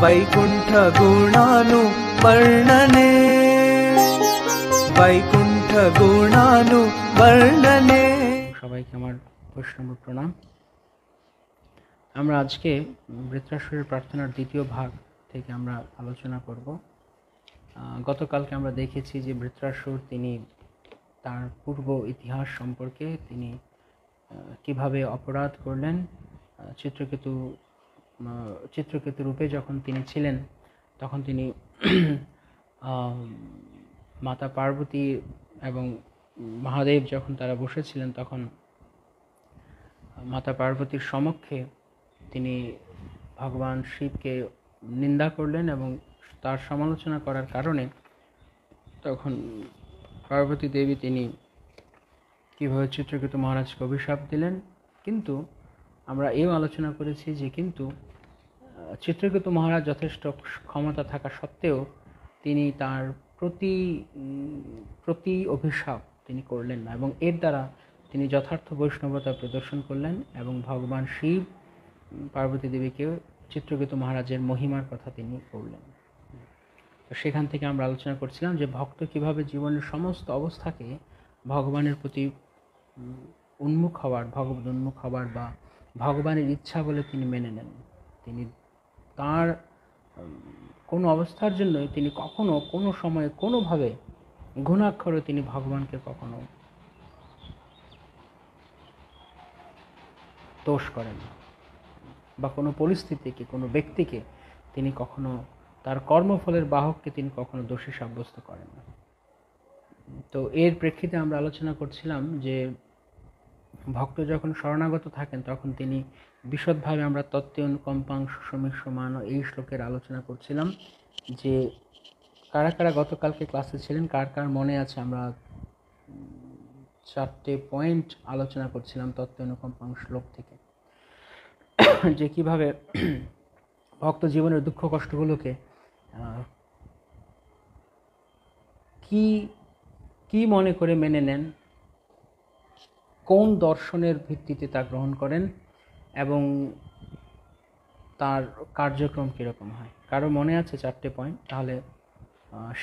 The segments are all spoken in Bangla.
वैकुण्ठ गुणानुवर्णने वैकुण्ठ गुणानुवर्णने। সবাইকে আমার বৈষ্ণব প্রণাম। আমরা আজকে বৃত্রাসুরের প্রার্থনার দ্বিতীয় ভাগ থেকে আমরা আলোচনা করব। গতকালকে আমরা দেখেছি যে বৃত্রাসুর তিনি তার পূর্ব ইতিহাস সম্পর্কে তিনি কিভাবে অপরাধ করলেন। চিত্রকেতু রূপে যখন তিনি ছিলেন তখন তিনি মাতা পার্বতী এবং মহাদেব যখন তারা বসেছিলেন তখন মাতা পার্বতীর সমক্ষে তিনি ভগবান শিবকে নিন্দা করলেন এবং তার সমালোচনা করার কারণে তখন পার্বতী দেবী তিনি কীভাবে চিত্রকেতু মহারাজকে অভিশাপ দিলেন। কিন্তু আমরা এও আলোচনা করেছি যে কিন্তু চিত্রকেতু মহারাজ যথেষ্ট ক্ষমতা থাকা সত্ত্বেও তিনি তার প্রতি অভিশাপ তিনি করলেন না এবং এর দ্বারা তিনি যথার্থ বৈষ্ণবতা প্রদর্শন করলেন এবং ভগবান শিব পার্বতী দেবীকে চিত্রকেতু মহারাজের মহিমার কথা তিনি বললেন। তো সেখান থেকে আমরা আলোচনা করছিলাম যে ভক্ত কিভাবে জীবনের সমস্ত অবস্থাকে ভগবানের প্রতি উন্মুখ হওয়ার, ভগবত উন্মুখ হওয়ার বা ভগবানের ইচ্ছা বলে তিনি মেনে নেন। তিনি তার কোনো অবস্থার জন্যই তিনি কখনো কোনো সময়ে কোনোভাবে ঘুণাক্ষরে তিনি ভগবানকে কখনো দোষ করেন না বা কোনো পরিস্থিতিকে, কোনো ব্যক্তিকে তিনি কখনো তার কর্মফলের বাহককে তিনি কখনো দোষী সাব্যস্ত করেন না। তো এর প্রেক্ষিতে আমরা আলোচনা করছিলাম যে ভক্ত যখন শরণাগত থাকেন তখন তিনি বিশদভাবে আমরা তত্ত্বে অনুকম্পাং সুষমিক সমান এই শ্লোকের আলোচনা করছিলাম। যে কারা কারা গতকালকে ক্লাসে ছিলেন, কার কার মনে আছে, আমরা 4টে পয়েন্ট আলোচনা করছিলাম তত্ত্বে অনুকম্পাং শ্লোক থেকে, যে কিভাবে ভক্ত জীবনের দুঃখ কষ্টগুলোকে কি মনে করে মেনে নেন, কোন দর্শনের ভিত্তিতে তা গ্রহণ করেন এবং তার কার্যক্রম কীরকম হয়। কারো মনে আছে 4টে পয়েন্ট? তাহলে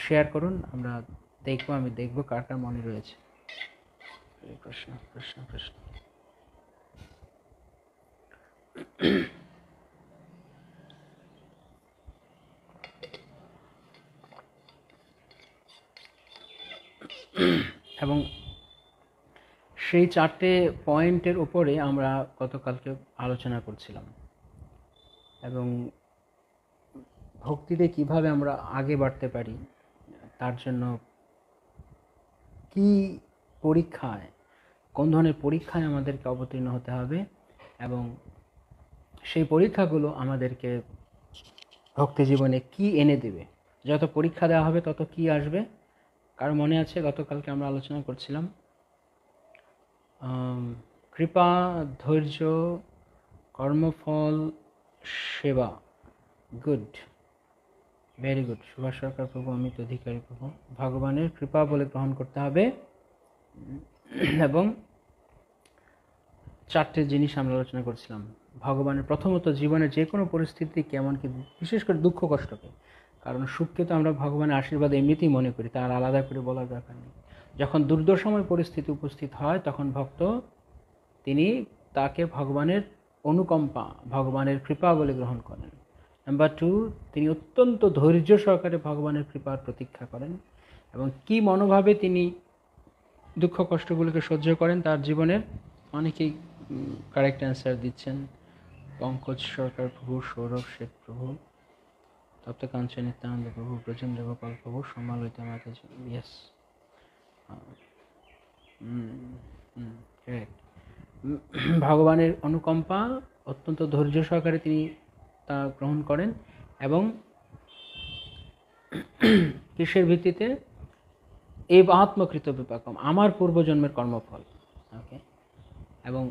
শেয়ার করুন, আমরা দেখব, আমি দেখব কার কার মনে রয়েছে। প্রশ্ন প্রশ্ন প্রশ্ন এবং সেই 4টে পয়েন্টের উপরে আমরা গতকালকে আলোচনা করছিলাম এবং ভক্তিতে কিভাবে আমরা আগে বাড়তে পারি, তার জন্য কি পরীক্ষায়, কোন ধরনের পরীক্ষায় আমাদেরকে অবতীর্ণ হতে হবে এবং সেই পরীক্ষাগুলো আমাদেরকে ভক্তি জীবনে কি এনে দেবে। যত পরীক্ষা দেওয়া হবে তত কি আসবে। কারো মনে আছে গতকালকে আমরা আলোচনা করছিলাম কৃপা, ধৈর্য, কর্মফল, সেবা। Good, very good. Subhash Sarkar প্রভু, অমিত অধিকারী প্রভু, ভগবানের কৃপা বলে গ্রহণ করতে হবে এবং 4টে জিনিস আমরা আলোচনা করছিলাম। ভগবানের প্রথমত জীবনের যে কোনো পরিস্থিতিকে, এমনকি বিশেষ করে দুঃখ কষ্টকে, কারণ সুখকে তো আমরা ভগবানের আশীর্বাদ এমনিতেই মনে করি, তার আলাদা করে বলার দরকার নেই। যখন দুর্দশাময় পরিস্থিতি উপস্থিত হয় তখন ভক্ত তিনি তাকে ভগবানের অনুকম্পা, ভগবানের কৃপা বলে গ্রহণ করেন। নাম্বার 2, তিনি অত্যন্ত ধৈর্য সহকারে ভগবানের কৃপার প্রতীক্ষা করেন এবং কি মনোভাবে তিনি দুঃখ কষ্টগুলোকে সহ্য করেন তার জীবনের। অনেকেই কারেক্ট অ্যান্সার দিচ্ছেন, পঙ্কজ সরকার প্রভু, সৌরভ শেখ প্রভু, তপ্ত কাঞ্চন নিত্যানন্দ প্রভু, ব্রজেন্দ্র গোপাল প্রভু, সমালোচিত মাতাজি। Yes, correct. ভগবানের অনুকম্পা, অত্যন্ত ধৈর্য সহকারে তিনি তা গ্রহণ করেন এবং কিসের ভিত্তিতে? এই আত্মকৃত বিপাকম, আমার পূর্বজন্মের কর্মফল। ওকে, এবং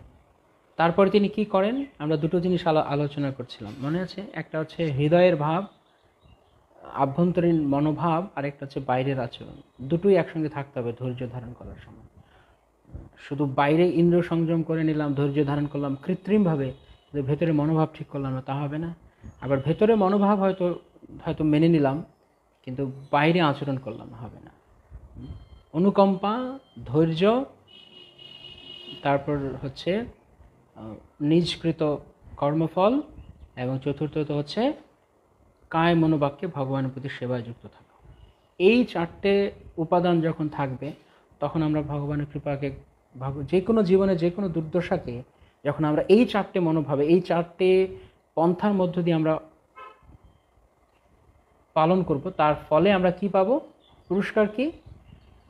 তারপরে তিনি কি করেন? আমরা দুটো জিনিস আলোচনা করছিলাম, মনে আছে? একটা হচ্ছে হৃদয়ের ভাব, আভ্যন্তরীণ মনোভাব, আর একটা হচ্ছে বাইরের আচরণ। দুটোই একসঙ্গে থাকতে হবে ধৈর্য ধারণ করার সময়। শুধু বাইরে ইন্দ্র সংযম করে নিলাম, ধৈর্য ধারণ করলাম কৃত্রিমভাবে, ভেতরে মনোভাব ঠিক করলাম না, তা হবে না। আবার ভেতরে মনোভাব হয়তো হয়তো মেনে নিলাম, কিন্তু বাইরে আচরণ করলাম না, হবে না। অনুকম্পা, ধৈর্য, তারপর হচ্ছে নিজকৃত কর্মফল, এবং চতুর্থত হচ্ছে কায় মনোবাক্যে ভগবানের প্রতি সেবায় যুক্ত থাকা। এই 4টে উপাদান যখন থাকবে, তখন আমরা ভগবানের কৃপাকে, যে কোনো জীবনে যে কোনো দুর্দশাকে যখন আমরা এই 4টে মনোভাবে, এই 4টে পন্থার মধ্য দিয়ে আমরা পালন করব, তার ফলে আমরা কি পাবো? পুরস্কার কি?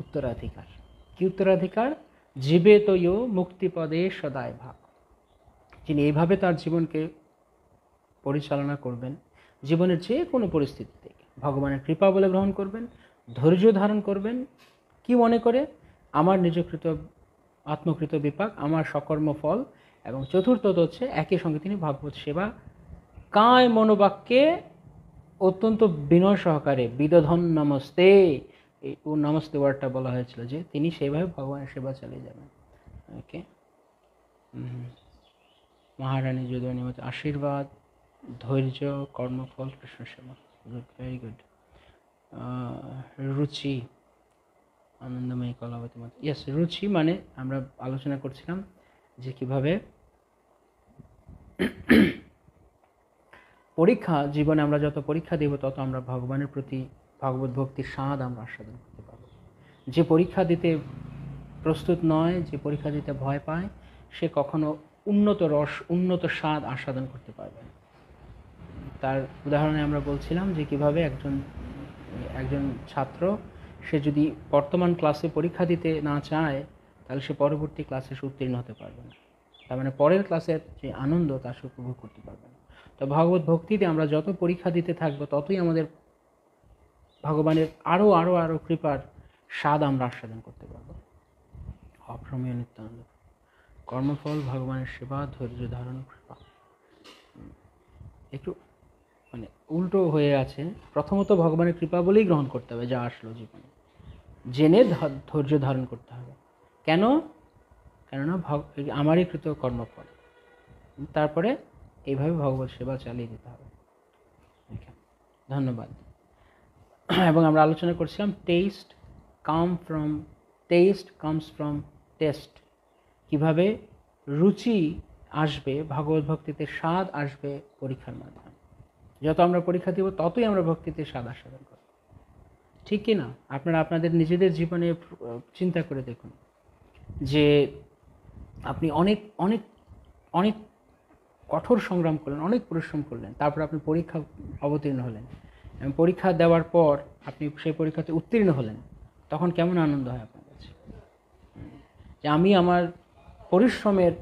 উত্তরাধিকার। কি উত্তরাধিকার? জীবেত ইয়ো মুক্তিপদে সদায় ভাব। যিনি এইভাবে তার জীবনকে পরিচালনা করবেন, জীবনের যে কোনো পরিস্থিতি থেকে ভগবানের কৃপা বলে গ্রহণ করবেন, ধৈর্য ধারণ করবেন, কি মনে করে? আমার নিজকৃত আত্মকৃত বিপাক, আমার সকর্ম ফল, এবং চতুর্থত হচ্ছে একই সঙ্গে তিনি ভাগবত সেবা কায় মনোবাক্যে অত্যন্ত বিনয় সহকারে বিদধন নমস্তে, এই নমস্তে ওয়ার্ডটা বলা হয়েছিল, যে তিনি সেইভাবে ভগবানের সেবা চালিয়ে যাবেন। ওকে, মহারানী যদুরানী মতে আশীর্বাদ, ধৈর্য, কর্মফল, কৃষ্ণ সেবা। Good, very good. রুচি, আনন্দময়ী কলাবতী মতে, ইয়েস, রুচি মানে আমরা আলোচনা করছিলাম যে কিভাবে পরীক্ষা, জীবনে আমরা যত পরীক্ষা দেব তত আমরা ভগবানের প্রতি ভগবত ভক্তির স্বাদ আমরা আস্বাদন করতে পারব। যে পরীক্ষা দিতে প্রস্তুত নয়, যে পরীক্ষা দিতে ভয় পায়, সে কখনো উন্নত রস, উন্নত স্বাদ আস্বাদন করতে পারবে না। তার উদাহরণে আমরা বলছিলাম যে কিভাবে একজন ছাত্র, সে যদি বর্তমান ক্লাসে পরীক্ষা দিতে না চায়, তাহলে সে পরবর্তী ক্লাসে উত্তীর্ণ হতে পারবে না। তার মানে পরের ক্লাসের যে আনন্দ তা সে উপভোগ করতে পারবে না। তো ভগবত ভক্তিতে আমরা যত পরীক্ষা দিতে থাকবো, ততই আমাদের ভগবানের আরও আরও আরও কৃপার স্বাদ আমরা আস্বাদন করতে পারবো। অপ্রমেয় নিত্যানন্দ। কর্মফল, ভগবানের সেবা, ধৈর্য ধারণ, কৃপা। একটু মানে উল্টো হয়ে আছে। প্রথমত ভগবানের কৃপা বলেই গ্রহণ করতে হবে যা আসলো জীবনে, জেনে ধৈর্য ধারণ করতে হবে। কেন? কেননা আমারই কৃত কর্মফল। তারপরে এইভাবে ভগবত সেবা চালিয়ে দিতে হবে। ধন্যবাদ। এবং আমরা আলোচনা করছিলাম টেস্ট কামস ফ্রম টেস্ট। কিভাবে রুচি আসবে ভগবত ভক্তিতে, স্বাদ আসবে পরীক্ষার মাধ্যমে। যত আমরা পরীক্ষা দিব ততই আমরা ভক্তিতে স্বাদ আস্বাদন করব। ঠিক কি না? আপনারা আপনাদের নিজেদের জীবনে চিন্তা করে দেখুন যে আপনি অনেক অনেক অনেক কঠোর সংগ্রাম করলেন, অনেক পরিশ্রম করলেন, তারপর আপনি পরীক্ষা অবতীর্ণ হলেন, এবং পরীক্ষা দেওয়ার পর আপনি সেই পরীক্ষাতে উত্তীর্ণ হলেন, তখন কেমন আনন্দ হয় আপনার কাছে যে আমি আমার পরিশ্রমের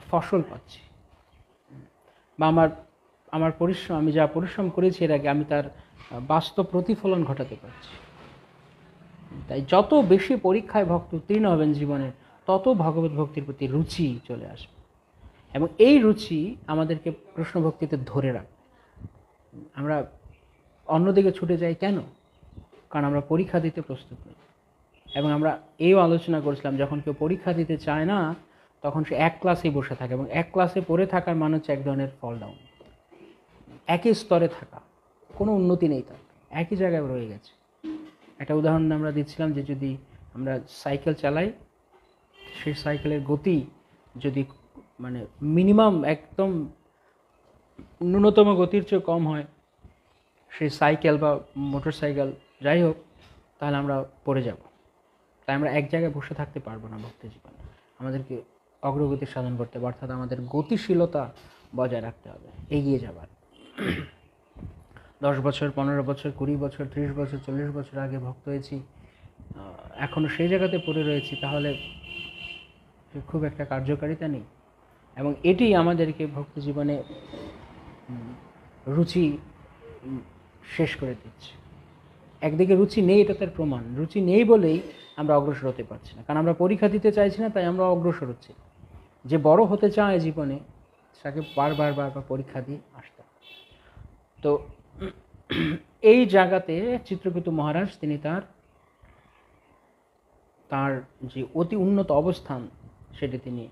ফসল পাচ্ছি, বা আমার পরিশ্রম, আমি যা পরিশ্রম করেছি এর আগে, আমি তার বাস্তব প্রতিফলন ঘটাতে পারছি। তাই যত বেশি পরীক্ষায় ভক্ত উত্তীর্ণ হবেন জীবনে, তত ভগবত ভক্তির প্রতি রুচি চলে আসবে, এবং এই রুচি আমাদেরকে কৃষ্ণ ভক্তিতে ধরে রাখবে। আমরা অন্যদিকে ছুটে যাই কেন? কারণ আমরা পরীক্ষা দিতে প্রস্তুত নই। এবং আমরা এও আলোচনা করেছিলাম, যখন কেউ পরীক্ষা দিতে চায় না, তখন সে এক ক্লাসেই বসে থাকে, এবং এক ক্লাসে পড়ে থাকার মানে হচ্ছে এক ধরনের ফল ডাউন, একই স্তরে থাকা, কোনো উন্নতি নেই, তার একই জায়গায় রয়ে গেছে। একটা উদাহরণ আমরা দিচ্ছিলাম যে যদি আমরা সাইকেল চালাই, সেই সাইকেলের গতি যদি মানে মিনিমাম একদম ন্যূনতম গতির চেয়ে কম হয়, সেই সাইকেল বা মোটর সাইকেল যাই হোক, তাহলে আমরা পড়ে যাব। তাই আমরা এক জায়গায় বসে থাকতে পারবো না ভক্তি জীবনে। আমাদেরকে অগ্রগতি সাধন করতে হবে, অর্থাৎ আমাদের গতিশীলতা বজায় রাখতে হবে, এগিয়ে যাবার। 10 বছর, 15 বছর, 20 বছর, 30 বছর, 40 বছর আগে ভক্ত হয়েছি, এখনও সেই জায়গাতে পড়ে রয়েছি, তাহলে খুব একটা কার্যকারিতা নেই। এবং এটি আমাদেরকে ভক্তি জীবনে রুচি শেষ করে দিচ্ছে। একদিকে রুচি নেই, এটা তার প্রমাণ। রুচি নেই বলেই আমরা অগ্রসর হতে পারছি না, কারণ আমরা পরীক্ষা দিতে চাইছি না, তাই আমরা অগ্রসর হচ্ছি। যে বড় হতে চায় জীবনে, তাকে বারবার পরীক্ষা দিয়ে আসতে হবে। তো এই জায়গাতে চিত্রকেতু মহারাজ তিনি তার যে অতি উন্নত অবস্থান সেটি তিনি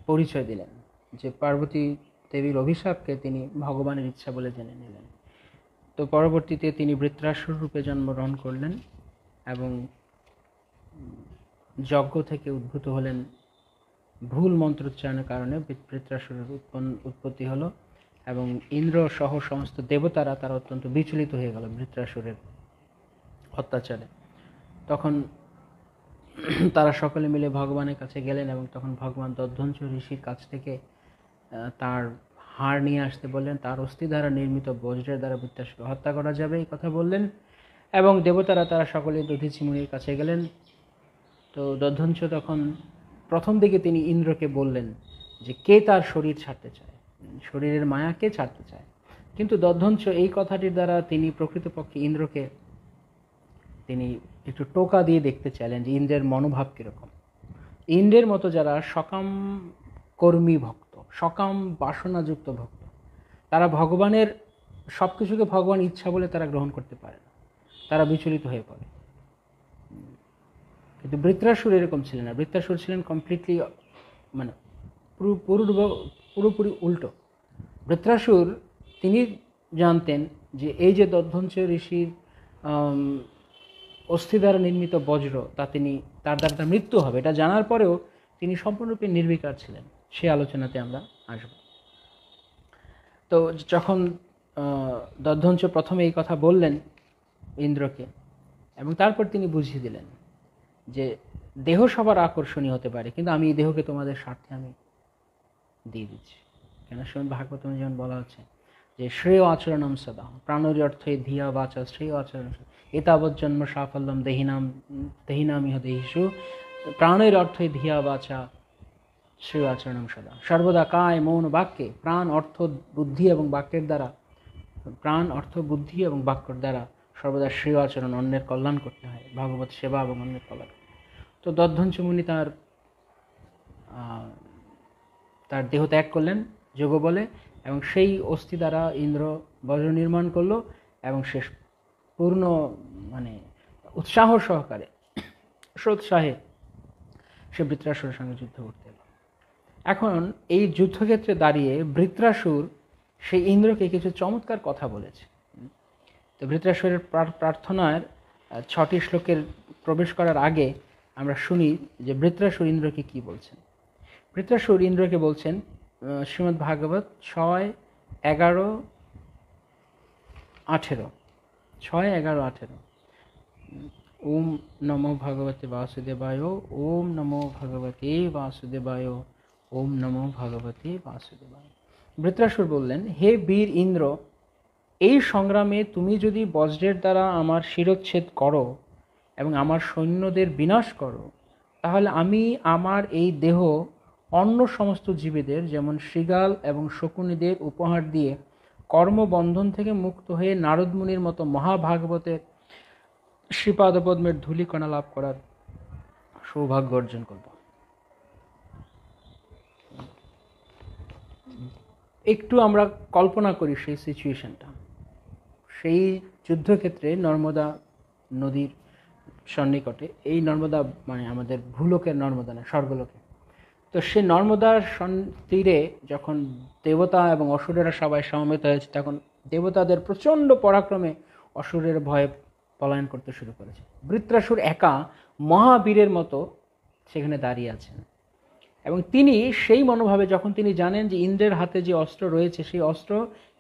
পরিচয় দিলেন, যে পার্বতী দেবীর অভিশাপকে তিনি ভগবানের ইচ্ছা বলে জেনে নিলেন। তো পরবর্তীতে তিনি বৃত্রাসুর রূপে জন্মগ্রহণ করলেন এবং যজ্ঞ থেকে উদ্ভূত হলেন। ভুল মন্ত্রোচ্চারণের কারণে বৃত্রাসুরের উৎপত্তি হলো এবং ইন্দ্র সহ সমস্ত দেবতারা তারা অত্যন্ত বিচলিত হয়ে গেল বৃত্রাসুরের অত্যাচারে। তখন তারা সকলে মিলে ভগবানের কাছে গেলেন এবং তখন ভগবান দধ্বঞ্চ ঋষির কাছ থেকে তার হাড় নিয়ে আসতে বললেন। তার অস্থি দ্বারা নির্মিত বজ্রের দ্বারা বৃত্রাসুরকে হত্যা করা যাবে এই কথা বললেন এবং দেবতারা তারা সকলে দধীচি মুনির কাছে গেলেন। তো দধ্বঞ্চ তখন প্রথম দিকে তিনি ইন্দ্রকে বললেন যে কে তার শরীর ছাড়তে চায়, শরীরের মায়া কে ছাড়তে চায়। কিন্তু দধ্বঞ্চ এই কথাটির দ্বারা তিনি প্রকৃতপক্ষে ইন্দ্রকে তিনি একটু টোকা দিয়ে দেখতে চাইলেন যে ইন্দ্রের মনোভাব কীরকম। ইন্দ্রের মতো যারা সকাম কর্মী ভক্ত, সকাম বাসনাযুক্ত ভক্ত, তারা ভগবানের সব কিছুকে ভগবান ইচ্ছা বলে তারা গ্রহণ করতে পারে না, তারা বিচলিত হয়ে পড়ে। কিন্তু বৃত্রাসুর এরকম ছিলেন না। বৃত্রাসুর ছিলেন কমপ্লিটলি মানে পুরোপুরি উল্টো। বৃত্রাসুর তিনি জানতেন যে এই যে দধ্বঞ্চ ঋষির অস্থি দ্বারা নির্মিত বজ্র তার দ্বারা তার মৃত্যু হবে, এটা জানার পরেও তিনি সম্পূর্ণরূপে নির্বিকার ছিলেন। সে আলোচনাতে আমরা আসব। তো যখন দধ্বঞ্চ প্রথমে এই কথা বললেন ইন্দ্রকে এবং তারপর তিনি বুঝিয়ে দিলেন যে দেহ সবার আকর্ষণীয় হতে পারে, কিন্তু আমি এই দেহকে তোমাদের স্বার্থে আমি দিয়ে দিচ্ছি। কেন শ্রীমদ ভাগবতমে যেমন বলা হচ্ছে যে শ্রেয় আচরণম সদা প্রাণরী অর্থে ধিয়া বাচা শ্রেয় আচরণ এতাবৎ জন্ম সাফল্যম দেহিনাম ইহ দেহিষু প্রাণের অর্থে ধিয়া বাচা শ্রেয় আচরণম সদা। সর্বদা কায় মৌন বাক্যে প্রাণ অর্থ বুদ্ধি এবং বাক্যের দ্বারা সর্বদা শ্রেয় আচরণ, অন্যের কল্যাণ করতে হয়, ভগবত সেবা এবং অন্যের কল্যাণ। তো দধ্বঞ্চ মুনি তার দেহ ত্যাগ করলেন যোগ বলে এবং সেই অস্থি দ্বারা ইন্দ্র বজ্র নির্মাণ করলো এবং শেষ পূর্ণ উৎসাহ সহকারে সোৎসাহে সে বৃত্রাসুরের সঙ্গে যুদ্ধ করতে এলো। এখন এই যুদ্ধক্ষেত্রে দাঁড়িয়ে বৃত্রাসুর সেই ইন্দ্রকে কিছু চমৎকার কথা বলেছে। তো বৃত্রাসুরের প্রার্থনার 6টি শ্লোকের প্রবেশ করার আগে আমরা শুনি যে বৃত্রাসুর ইন্দ্রকে কি বলছেন। বৃত্রাসুর ইন্দ্রকে বলছেন শ্রীমদ্ ভাগবত 6:11-18 ওম নমো ভগবতে বাসুদেবায়, ওম নমো ভগবতে বাসুদেবায়, ওম নমো ভগবতে বাসুদেবায়। বৃত্রাসুর বললেন, হে বীর ইন্দ্র, এই সংগ্রামে তুমি যদি বজ্রের দ্বারা আমার শিরচ্ছেদ করো এবং আমার সৈন্যদের বিনাশ করো, তাহলে আমি আমার এই দেহ অন্য সমস্ত জীবেদের যেমন শৃগাল এবং শকুনিদের উপহার দিয়ে কর্মবন্ধন থেকে মুক্ত হয়ে নারদ মুনির মতো মহাভাগবতের শ্রীপাদপদ্মের ধূলিকণা লাভ করার সৌভাগ্য অর্জন করব। একটু আমরা কল্পনা করি সেই সিচুয়েশনটা। সেই যুদ্ধক্ষেত্রে নর্মদা নদীর সন্নিকটে, এই নর্মদা আমাদের ভূলোকের নর্মদা না, স্বর্গলোকে। তো সে নর্মদার তীরে যখন দেবতা এবং অসুরেরা সবাই সমবেত হয়েছে, তখন দেবতাদের প্রচণ্ড পরাক্রমে অসুরের ভয়ে পলায়ন করতে শুরু করেছে। বৃত্রাসুর একা মহাবীরের মতো সেখানে দাঁড়িয়ে আছেন এবং তিনি সেই মনোভাবে, যখন তিনি জানেন যে ইন্দ্রের হাতে যে অস্ত্র রয়েছে সেই অস্ত্র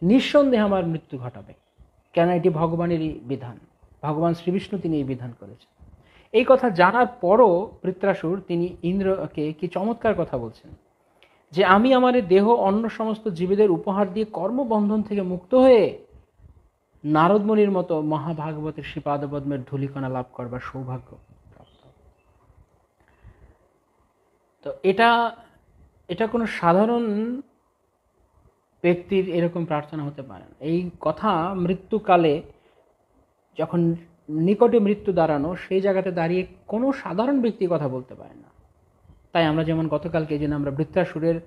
নিঃসন্দেহে আমার মৃত্যু ঘটাবে, কেন এটি ভগবানেরই বিধান, ভগবান শ্রীবিষ্ণু তিনি এই বিধান করেছেন। এই কথা জানার পরও বৃত্রাসুর তিনি ইন্দ্রকে কি চমৎকার কথা বলছেন যে আমি আমার দেহ অন্য সমস্ত জীবেদের উপহার দিয়ে কর্মবন্ধন থেকে মুক্ত হয়ে নারদমুনির মতো মহাভাগবতের শ্রীপাদপদ্মের ধূলিকণা লাভ করবার সৌভাগ্য প্রাপ্ত। তো এটা কোনো সাধারণ ব্যক্তির এরকম প্রার্থনা হতে পারে না। এই কথা মৃত্যুকালে, যখন নিকটে মৃত্যু দাঁড়ানো, সেই জায়গাতে দাঁড়িয়ে কোনো সাধারণ ব্যক্তি কথা বলতে পারে না। তাই আমরা যেমন গতকালকে যেন আমরা বৃত্রাসুরের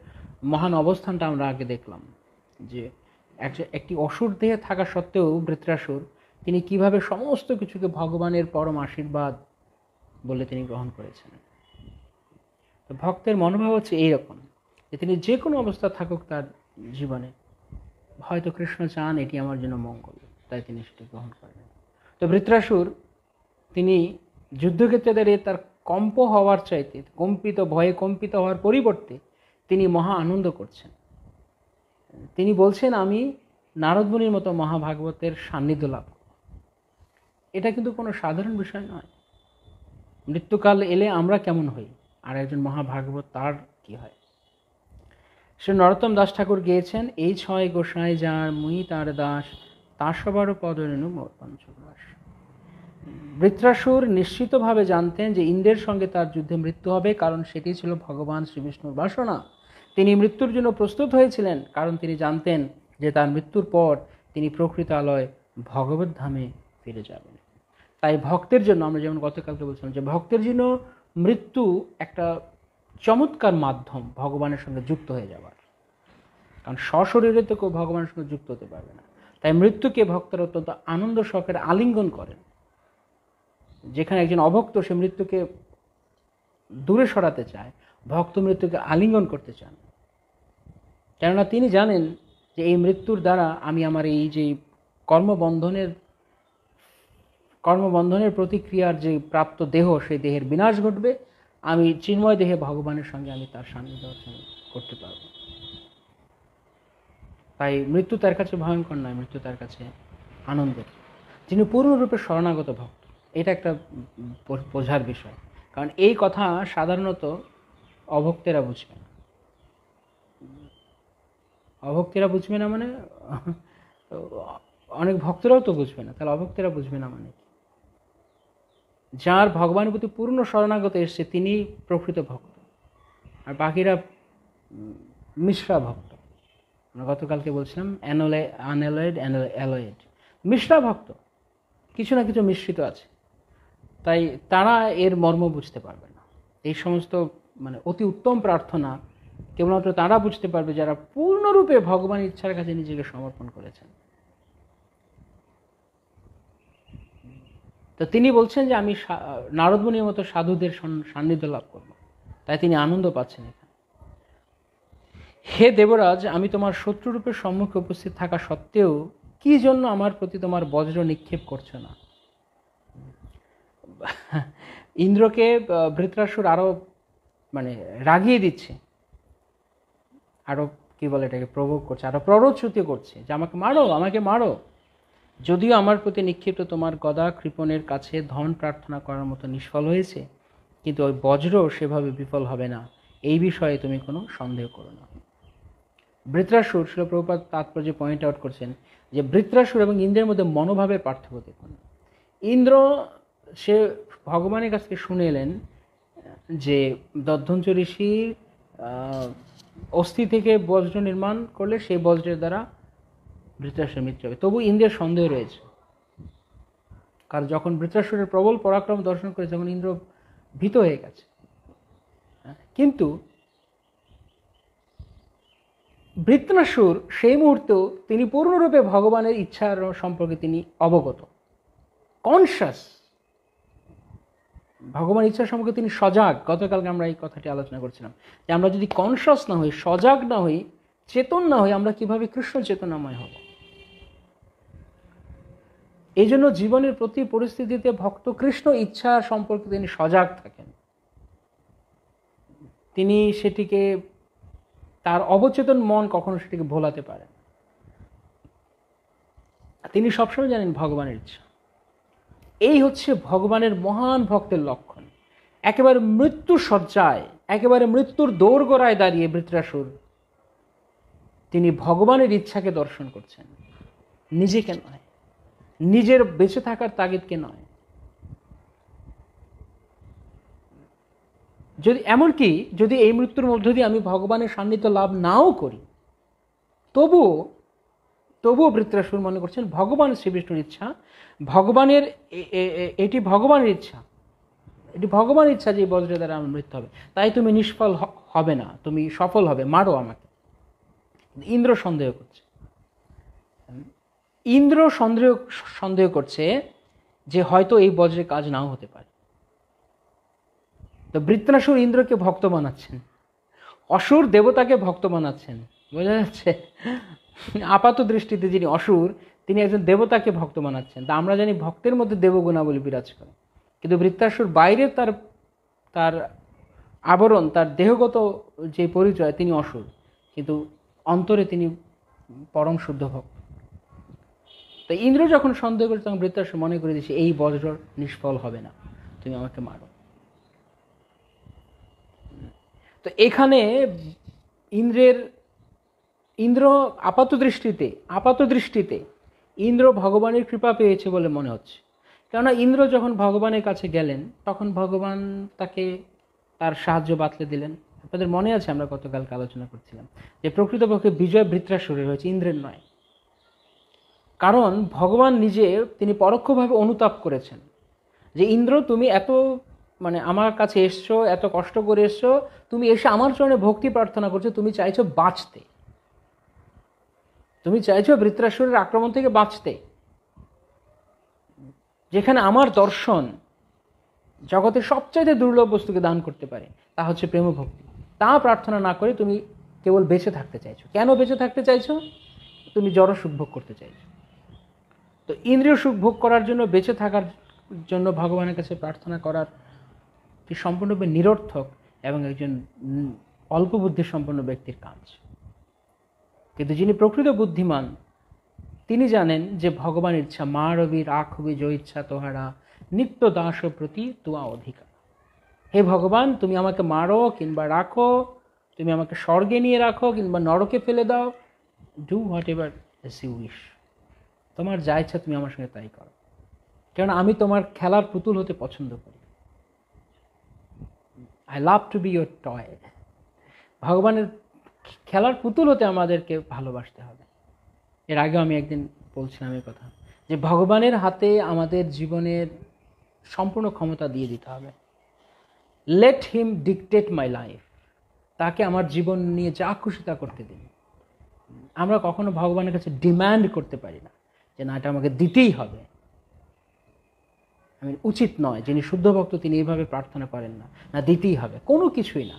মহান অবস্থানটা আমরা আগে দেখলাম, যে একটি অসুর দেহে থাকা সত্ত্বেও বৃত্রাসুর তিনি কিভাবে সমস্ত কিছুকে ভগবানের পরম আশীর্বাদ বলে তিনি গ্রহণ করেছেন। তো ভক্তের মনোভাব হচ্ছে এইরকম যে তিনি যে কোনো অবস্থা থাকুক তার জীবনে, হয়তো কৃষ্ণ চান এটি আমার জন্য মঙ্গল, তাই তিনি সেটি গ্রহণ করেন। তো বৃত্রাসুর তিনি যুদ্ধক্ষেত্রে দাঁড়িয়ে তার কম্প হওয়ার চাইতে, ভয়ে কম্পিত হওয়ার পরিবর্তে তিনি মহা আনন্দ করছেন। তিনি বলছেন, আমি নারদ মুনির মতো মহাভাগবতের সান্নিধ্য লাভ করব। এটা কিন্তু কোনো সাধারণ বিষয় নয়। মৃত্যুকাল এলে আমরা কেমন হই, আর একজন মহাভাগবত তার কি হয়। সে নরোত্তম দাস ঠাকুর গেয়েছেন, এই ছয় গোসাই যার মুই তার দাস, তার সবারও পদরেণু মোর পঞ্চবাস। বৃত্রাসুর নিশ্চিতভাবে জানতেন যে ইন্দ্রের সঙ্গে তার যুদ্ধে মৃত্যু হবে, কারণ সেটি ছিল ভগবান শ্রীবিষ্ণুর বাসনা। তিনি মৃত্যুর জন্য প্রস্তুত হয়েছিলেন, কারণ তিনি জানতেন যে তার মৃত্যুর পর তিনি প্রকৃত আলয় ভগবত ধামে ফিরে যাবেন। তাই ভক্তের জন্য, আমরা যেমন গতকালকে বলছিলাম যে ভক্তের জন্য মৃত্যু একটা চমৎকার মাধ্যম ভগবানের সঙ্গে যুক্ত হয়ে যাওয়ার, কারণ সশরীরে তো কেউ ভগবানের সঙ্গে যুক্ত হতে পারবে না। তাই মৃত্যুকে ভক্তরা অত্যন্ত আনন্দ সহকারে আলিঙ্গন করেন। যেখানে একজন অভক্ত সে মৃত্যুকে দূরে সরাতে চায়, ভক্ত মৃত্যুকে আলিঙ্গন করতে চান, কেননা তিনি জানেন যে এই মৃত্যুর দ্বারা আমি আমার এই যে কর্মবন্ধনের প্রতিক্রিয়ার যে প্রাপ্ত দেহ, সেই দেহের বিনাশ ঘটবে, আমি চিন্ময় দেহে ভগবানের সঙ্গে আমি তার সান্নিধ্য অর্জন করতে পারব। তাই মৃত্যু তার কাছে ভয়ঙ্কর নয়, মৃত্যু তার কাছে আনন্দের। যিনি পূর্ণরূপে শরণাগত ভক্ত, এটা একটা বোঝার বিষয়, কারণ এই কথা সাধারণত অভক্তেরা বুঝবে না। অভক্তেরা বুঝবে না মানে অনেক ভক্তরাও তো বুঝবে না, তাহলে অভক্তেরা বুঝবে না মানে যার ভগবানের প্রতি পূর্ণ শরণাগত এসছে তিনি প্রকৃত ভক্ত, আর বাকিরা মিশ্রা ভক্ত। আমরা গতকালকে বলছিলাম অ্যালয়েড মিশ্রা ভক্ত, কিছু না কিছু মিশ্রিত আছে, তাই তারা এর মর্ম বুঝতে পারবে না। এই সমস্ত মানে অতি উত্তম প্রার্থনা কেবলমাত্র তারা বুঝতে পারবে যারা পূর্ণরূপে ভগবানের ইচ্ছার কাছে নিজেকে সমর্পণ করেছেন। তো তিনি বলছেন যে আমি নারদ মুনির মতো সাধুদের সান্নিধ্য লাভ করব, তাই তিনি আনন্দ পাচ্ছেন এখানে। হে দেবরাজ, আমি তোমার শত্রুরূপের সম্মুখে উপস্থিত থাকা সত্ত্বেও কি জন্য আমার প্রতি তোমার বজ্র নিক্ষেপ করছো না? ইন্দ্রকে বৃত্রাসুর আরো মানে রাগিয়ে দিচ্ছে, আরো কি বলে এটাকে প্রভোগ করছে, আরো প্ররোচিত করছে যে আমাকে মারো, আমাকে মারো। যদিও আমার প্রতি নিক্ষিপ্ত তোমার গদা কৃপণের কাছে ধন প্রার্থনা করার মতো নিষ্ফল হয়েছে, কিন্তু ওই বজ্র সেভাবে বিফল হবে না, এই বিষয়ে তুমি কোনো সন্দেহ করো না। বৃত্রাসুর, শিল প্রভুপাদ তাৎপর্য পয়েন্ট আউট করছেন যে বৃত্রাসুর এবং ইন্দ্রের মধ্যে মনোভাবের পার্থক্য দেখুন। ইন্দ্র সে ভগবানের কাছ থেকে শুনে এলেন যে দধ্বঞ্চ ঋষির অস্থি থেকে বজ্র নির্মাণ করলে সেই বজ্রের দ্বারা বৃত্রাসুরের মৃত্যু হবে। তবু ইন্দ্রের সন্দেহ রয়েছে, কারণ যখন বৃত্রাসুরের প্রবল পরাক্রম দর্শন করে তখন ইন্দ্র ভীত হয়ে গেছে। কিন্তু বৃত্রাসুর সেই মুহূর্তেও তিনি পূর্ণরূপে ভগবানের ইচ্ছার সম্পর্কে তিনি অবগত, কনসাস, ভগবান ইচ্ছা সম্পর্কে তিনি সজাগ। গতকালকে আমরা এই কথাটি আলোচনা করছিলাম যে আমরা যদি কনসাস না হই, সজাগ না হই, চেতন না হই, আমরা কিভাবে কৃষ্ণ চেতনাময় হব? এই জন্য জীবনের প্রতি পরিস্থিতিতে ভক্ত কৃষ্ণ ইচ্ছা সম্পর্কে তিনি সজাগ থাকেন। তিনি সেটিকে, তার অবচেতন মন কখনো সেটিকে ভোলাতে পারেন। তিনি সবসময় জানেন ভগবানের ইচ্ছা। এই হচ্ছে ভগবানের মহান ভক্তের লক্ষণ। একেবারে মৃত্যু শয্যায়, একেবারে মৃত্যুর দোরগোড়ায় দাঁড়িয়ে বৃত্রাসুর তিনি ভগবানের ইচ্ছাকে দর্শন করছেন, নিজেকে নয়, নিজের বেঁচে থাকার তাগিদকে নয়। যদি এমনকি যদি এই মৃত্যুর মধ্য দিয়ে আমি ভগবানের সান্নিধ্য লাভ নাও করি, তবুও বৃত্রাসুর মনে করছেন ভগবান শ্রীবিষ্ণুর ইচ্ছা, ভগবানের এটি ভগবানের ইচ্ছা, এটি ভগবানের ইচ্ছা যে বজ্রের দ্বারা আমার মৃত্যু হবে, তাই তুমি নিষ্ফল হবে না, তুমি সফল হবে, মারো আমাকে। ইন্দ্র সন্দেহ করছে, সন্দেহ করছে যে হয়তো এই বজ্রের কাজ নাও হতে পারে। তো বৃত্রাসুর ইন্দ্রকে ভক্ত বানাচ্ছেন, অসুর দেবতাকে ভক্ত বানাচ্ছেন, বোঝা যাচ্ছে? আপাত দৃষ্টিতে যিনি অসুর তিনি একজন দেবতাকে ভক্ত বানাচ্ছেন। তা আমরা জানি ভক্তের মধ্যে দেবগুণাবলী বিরাজ করে, কিন্তু বৃত্তাসুর বাইরে তার তার আবরণ, তার দেহগত যে পরিচয়, তিনি অসুর, কিন্তু অন্তরে তিনি পরম শুদ্ধ ভক্ত। তো ইন্দ্র যখন সন্দেহ করে তখন বৃত্তাসুর মনে করে দিয়েছে এই বজ্র নিষ্ফল হবে না, তুমি আমাকে মারো। তো এখানে ইন্দ্র আপাত দৃষ্টিতে ইন্দ্র ভগবানের কৃপা পেয়েছে বলে মনে হচ্ছে। কেননা ইন্দ্র যখন ভগবানের কাছে গেলেন তখন ভগবান তাকে তার সাহায্য বাতলে দিলেন। আপনাদের মনে আছে আমরা গতকালকে আলোচনা করছিলাম যে প্রকৃতপক্ষে বিজয় বৃত্রাসুরের হয়েছে, ইন্দ্রের নয়। কারণ ভগবান নিজে তিনি পরোক্ষভাবে অনুতাপ করেছেন যে ইন্দ্র তুমি এত আমার কাছে এসছো, এত কষ্ট করে এসছো, তুমি এসে আমার চরণে ভক্তি প্রার্থনা করছো, তুমি চাইছো বাঁচতে, তুমি চাইছো বৃত্রাসুরের আক্রমণ থেকে বাঁচতে, যেখানে আমার দর্শন জগতের সবচাইতে দুর্লভ বস্তুকে দান করতে পারে, তা হচ্ছে প্রেম ভক্তি। তা প্রার্থনা না করে তুমি কেবল বেঁচে থাকতে চাইছো। কেন বেঁচে থাকতে চাইছো? তুমি জড় সুখ ভোগ করতে চাইছো। তো ইন্দ্রিয় সুখ ভোগ করার জন্য, বেঁচে থাকার জন্য ভগবানের কাছে প্রার্থনা করার কি সম্পূর্ণরূপে নিরর্থক এবং একজন অল্প বুদ্ধি সম্পন্ন ব্যক্তির কাজ। কিন্তু যিনি প্রকৃত বুদ্ধিমান তিনি জানেন যে ভগবানের ইচ্ছা, মা রবি রাখবি যো ইচ্ছা তোহারা, নিত্য দাস প্রতি তুয়া অধিকার। হে ভগবান, তুমি আমাকে মারো কিংবা রাখো, তুমি আমাকে স্বর্গে নিয়ে রাখো কিংবা নরকে ফেলে দাও, do what ever S U wish, তোমার যা ইচ্ছা তুমি আমার সঙ্গে তাই করো, কেননা আমি তোমার খেলার পুতুল হতে পছন্দ করি। I love to B your toy. ভগবানের খেলার পুতুল হতে আমাদেরকে ভালোবাসতে হবে। এর আগেও আমি একদিন বলছিলাম এই কথা, যে ভগবানের হাতে আমাদের জীবনের সম্পূর্ণ ক্ষমতা দিয়ে দিতে হবে। Let him dictate my life, তাকে আমার জীবন নিয়ে যা খুশি তা করতে দিন। আমরা কখনো ভগবানের কাছে ডিম্যান্ড করতে পারি না যে না, এটা আমাকে দিতেই হবে। উচিত নয়, যিনি শুদ্ধ ভক্ত তিনি এইভাবে প্রার্থনা করেন না, না দিতেই হবে, কোনো কিছুই না।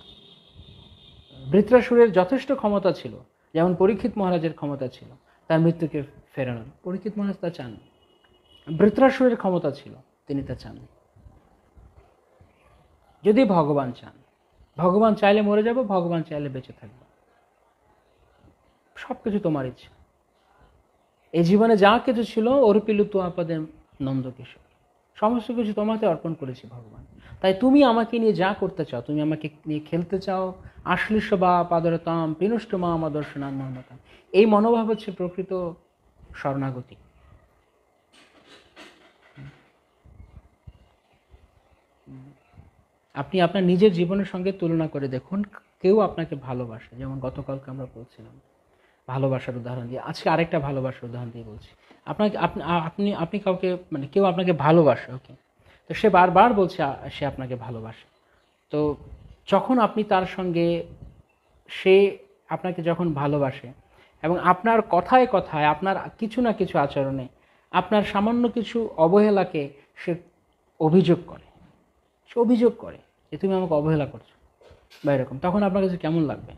বৃত্রাসুরের যথেষ্ট ক্ষমতা ছিল, যেমন পরীক্ষিত মহারাজের ক্ষমতা ছিল তার মৃত্যুকে ফেরানোর। পরীক্ষিত মহারাজ তা চান। বৃত্রাসুরের ক্ষমতা ছিল, তিনি তা চান। যদি ভগবান চান, ভগবান চাইলে মরে যাব, ভগবান চাইলে বেঁচে থাকব, সবকিছু তোমার ইচ্ছা। এই জীবনে যা কিছু ছিল অর্পিলু তো আপাদের নন্দকিশোর, সমস্ত কিছু তোমাকে অর্পণ করেছি ভগবান। তাই তুমি আমাকে নিয়ে যা করতে চাও, তুমি আমাকে নিয়ে খেলতে চাও, আশ্লিষ্য বা পাদরতাম পিনুষ্ট মা দর্শনাম মহমতাম, এই মনোভাব হচ্ছে প্রকৃত শরণাগতি। আপনি আপনার নিজের জীবনের সঙ্গে তুলনা করে দেখুন, কেউ আপনাকে ভালোবাসে, যেমন গতকালকে আমরা বলছিলাম ভালোবাসার উদাহরণ দিয়ে, আজকে আরেকটা ভালোবাসার উদাহরণ দিয়ে বলছি। আপনাকে আপনি আপনি কাউকে কেউ আপনাকে ভালোবাসে, ওকে, তো সে বারবার বলছে সে আপনাকে ভালোবাসে। তো যখন আপনি তার সঙ্গে, সে আপনাকে যখন ভালোবাসে এবং আপনার কথায় কথায়, আপনার কিছু না কিছু আচরণে, আপনার সামান্য কিছু অবহেলাকে সে অভিযোগ করে, যে তুমি আমাকে অবহেলা করছো বা এরকম, তখন আপনার কাছে কেমন লাগবে?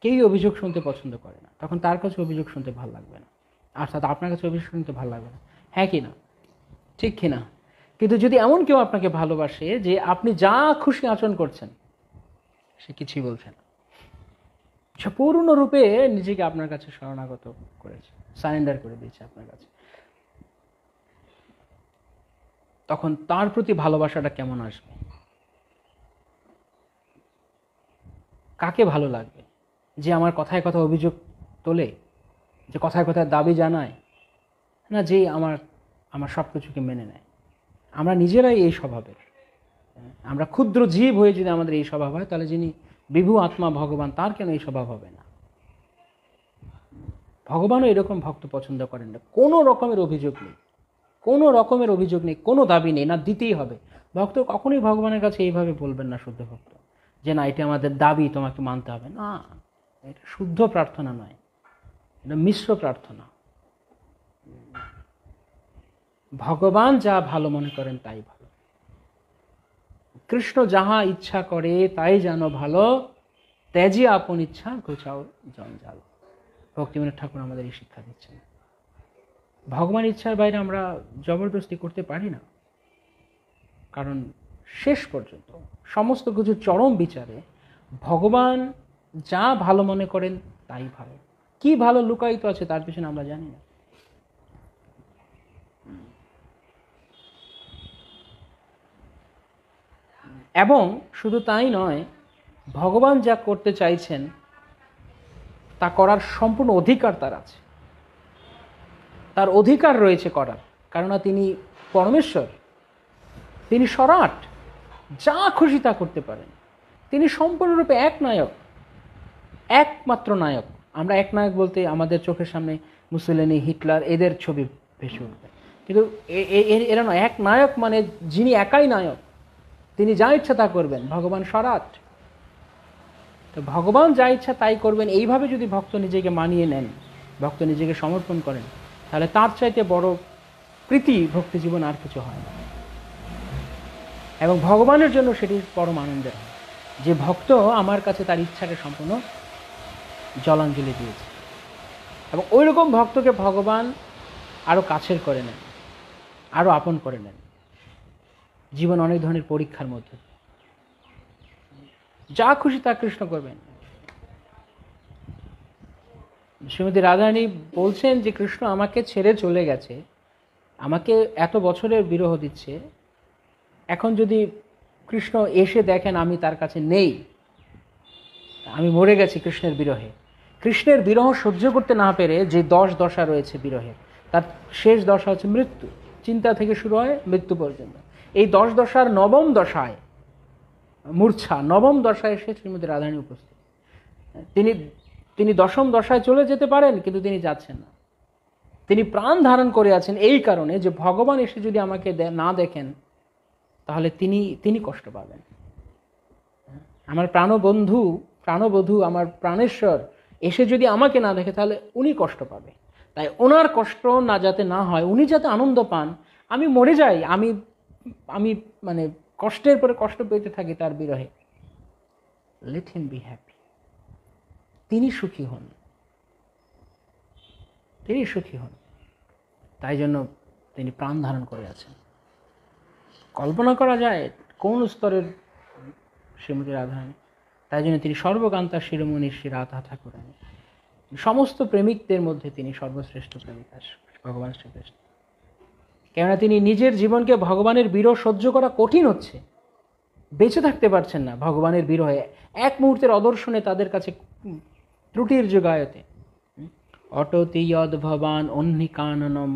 কেউই অভিযোগ শুনতে পছন্দ করে না, তখন তার কাছে অভিযোগ শুনতে ভালো লাগবে না, অর্থাৎ আপনার কাছে অভিযোগ শুনতে ভালো লাগবে না। হ্যাঁ কি না? ঠিক কি না? কিন্তু যদি এমন কেউ আপনাকে ভালোবাসে যে আপনি যা খুশি আচরণ করছেন সে কিছুই বলছে না, সে পূর্ণরূপে নিজেকে আপনার কাছে শরণাগত করেছে, সারেন্ডার করে দিয়েছে আপনার কাছে, তখন তার প্রতি ভালোবাসাটা কেমন আসবে? কাকে ভালো লাগবে? যে আমার কথায় কথা অভিযোগ তোলে, যে কথায় কথায় দাবি জানায়, না যে আমার সব কিছুকে মেনে নেয়? আমরা নিজেরাই এই স্বভাবের। আমরা ক্ষুদ্র জীব হয়ে যদি আমাদের এই স্বভাব হয়, তাহলে যিনি বিভু আত্মা ভগবান, তার কেন এই স্বভাব হবে না? ভগবানও এরকম ভক্ত পছন্দ করেন না। কোনো রকমের অভিযোগ নেই, কোনো দাবি নেই, না দিতেই হবে। ভক্ত কখনোই ভগবানের কাছে এইভাবে বলবেন না, শুদ্ধ ভক্ত, যে না এটা আমাদের দাবি, তোমাকে মানতে হবে না। এটা শুদ্ধ প্রার্থনা নয়, এটা মিশ্র প্রার্থনা। ভগবান যা ভালো মনে করেন তাই ভালো। কৃষ্ণ যাহা ইচ্ছা করে তাই জানো ভালো, ত্যাজি আপন ইচ্ছা ঘোচাও জঞ্জাল। ভক্তিবিনোদ ঠাকুর আমাদের এই শিক্ষা দিচ্ছেন। ভগবান ইচ্ছার বাইরে আমরা জবরদস্তি করতে পারি না, কারণ শেষ পর্যন্ত সমস্ত কিছু চরম বিচারে ভগবান যা ভালো মনে করেন তাই ভালো। কি ভালো লুকায়িত আছে তার পিছনে আমরা জানি না। এবং শুধু তাই নয়, ভগবান যা করতে চাইছেন তা করার সম্পূর্ণ অধিকার তার আছে, তার অধিকার রয়েছে করার, কেননা তিনি পরমেশ্বর, তিনি সরাট, যা খুশি তা করতে পারেন। তিনি সম্পূর্ণরূপে এক নায়ক, একমাত্র নায়ক। আমরা এক নায়ক বলতে আমাদের চোখের সামনে মুসোলিনি, হিটলার এদের ছবি ভেসে উঠবে, কিন্তু এরা নয়। এক নায়ক মানে যিনি একাই নায়ক, তিনি যা ইচ্ছা তা করবেন। ভগবান সরাট, তো ভগবান যা ইচ্ছা তাই করবেন। এইভাবে যদি ভক্ত নিজেকে মানিয়ে নেন, ভক্ত নিজেকে সমর্পণ করেন, তাহলে তার চাইতে বড় প্রীতি ভক্তি জীবন আর কিছু হয় না। এবং ভগবানের জন্য সেটি পরম আনন্দের হয় যে ভক্ত আমার কাছে তার ইচ্ছাকে সম্পূর্ণ জলাঞ্জলি দিয়েছে। এবং ওই রকম ভক্তকে ভগবান আরও কাছের করে নেন, আরও আপন করে নেন জীবন অনেক ধরনের পরীক্ষার মধ্যে। যা খুশি তা কৃষ্ণ করবেন। শ্রীমতী রাধারানী বলছেন যে কৃষ্ণ আমাকে ছেড়ে চলে গেছে, আমাকে এত বছরের বিরহ দিচ্ছে, এখন যদি কৃষ্ণ এসে দেখেন আমি তার কাছে নেই, আমি মরে গেছি কৃষ্ণের বিরহে। কৃষ্ণের বিরহ সহ্য করতে না পেরে যে 10 দশা রয়েছে বিরহের, তার শেষ দশা হচ্ছে মৃত্যু। চিন্তা থেকে শুরু হয় মৃত্যু পর্যন্ত। এই 10 দশার নবম দশায় মূর্ছা, নবম দশায় এসে শ্রীমতী রাধারানী উপস্থিত। তিনি দশম দশায় চলে যেতে পারেন, কিন্তু তিনি যাচ্ছেন না। তিনি প্রাণ ধারণ করে আছেন এই কারণে যে ভগবান এসে যদি আমাকে না দেখেন তাহলে তিনি কষ্ট পাবেন। আমার প্রাণবধূ আমার প্রাণেশ্বর এসে যদি আমাকে না দেখে তাহলে উনি কষ্ট পাবে। তাই ওনার কষ্ট না যাতে না হয়, উনি যাতে আনন্দ পান, আমি মরে যাই, আমি মানে কষ্টের পরে কষ্ট পেতে থাকি তার বিরহে। লেট হিম বি হ্যাপি, তিনি সুখী হন, তিনি সুখী হন। তাই জন্য তিনি প্রাণ ধারণ করে আছেন। কল্পনা করা যায় কোন স্তরের শ্রীমতী রাধারানী। তাই জন্য তিনি সর্বকান্তা শিরোমণি শ্রী রাধা ঠাকুরানী, সমস্ত প্রেমিকদের মধ্যে তিনি সর্বশ্রেষ্ঠ প্রেমিকা ভগবান শ্রীকৃষ্ণ। কেননা তিনি নিজের জীবনকে ভগবানের বিরহ সহ্য করা কঠিন হচ্ছে, বেঁচে থাকতে পারছেন না ভগবানের বিরহে। এক মুহূর্তের অদর্শনে তাদের কাছে ত্রুটির যোগায়তে অটতি যদ ভবান অহ্নিকাননম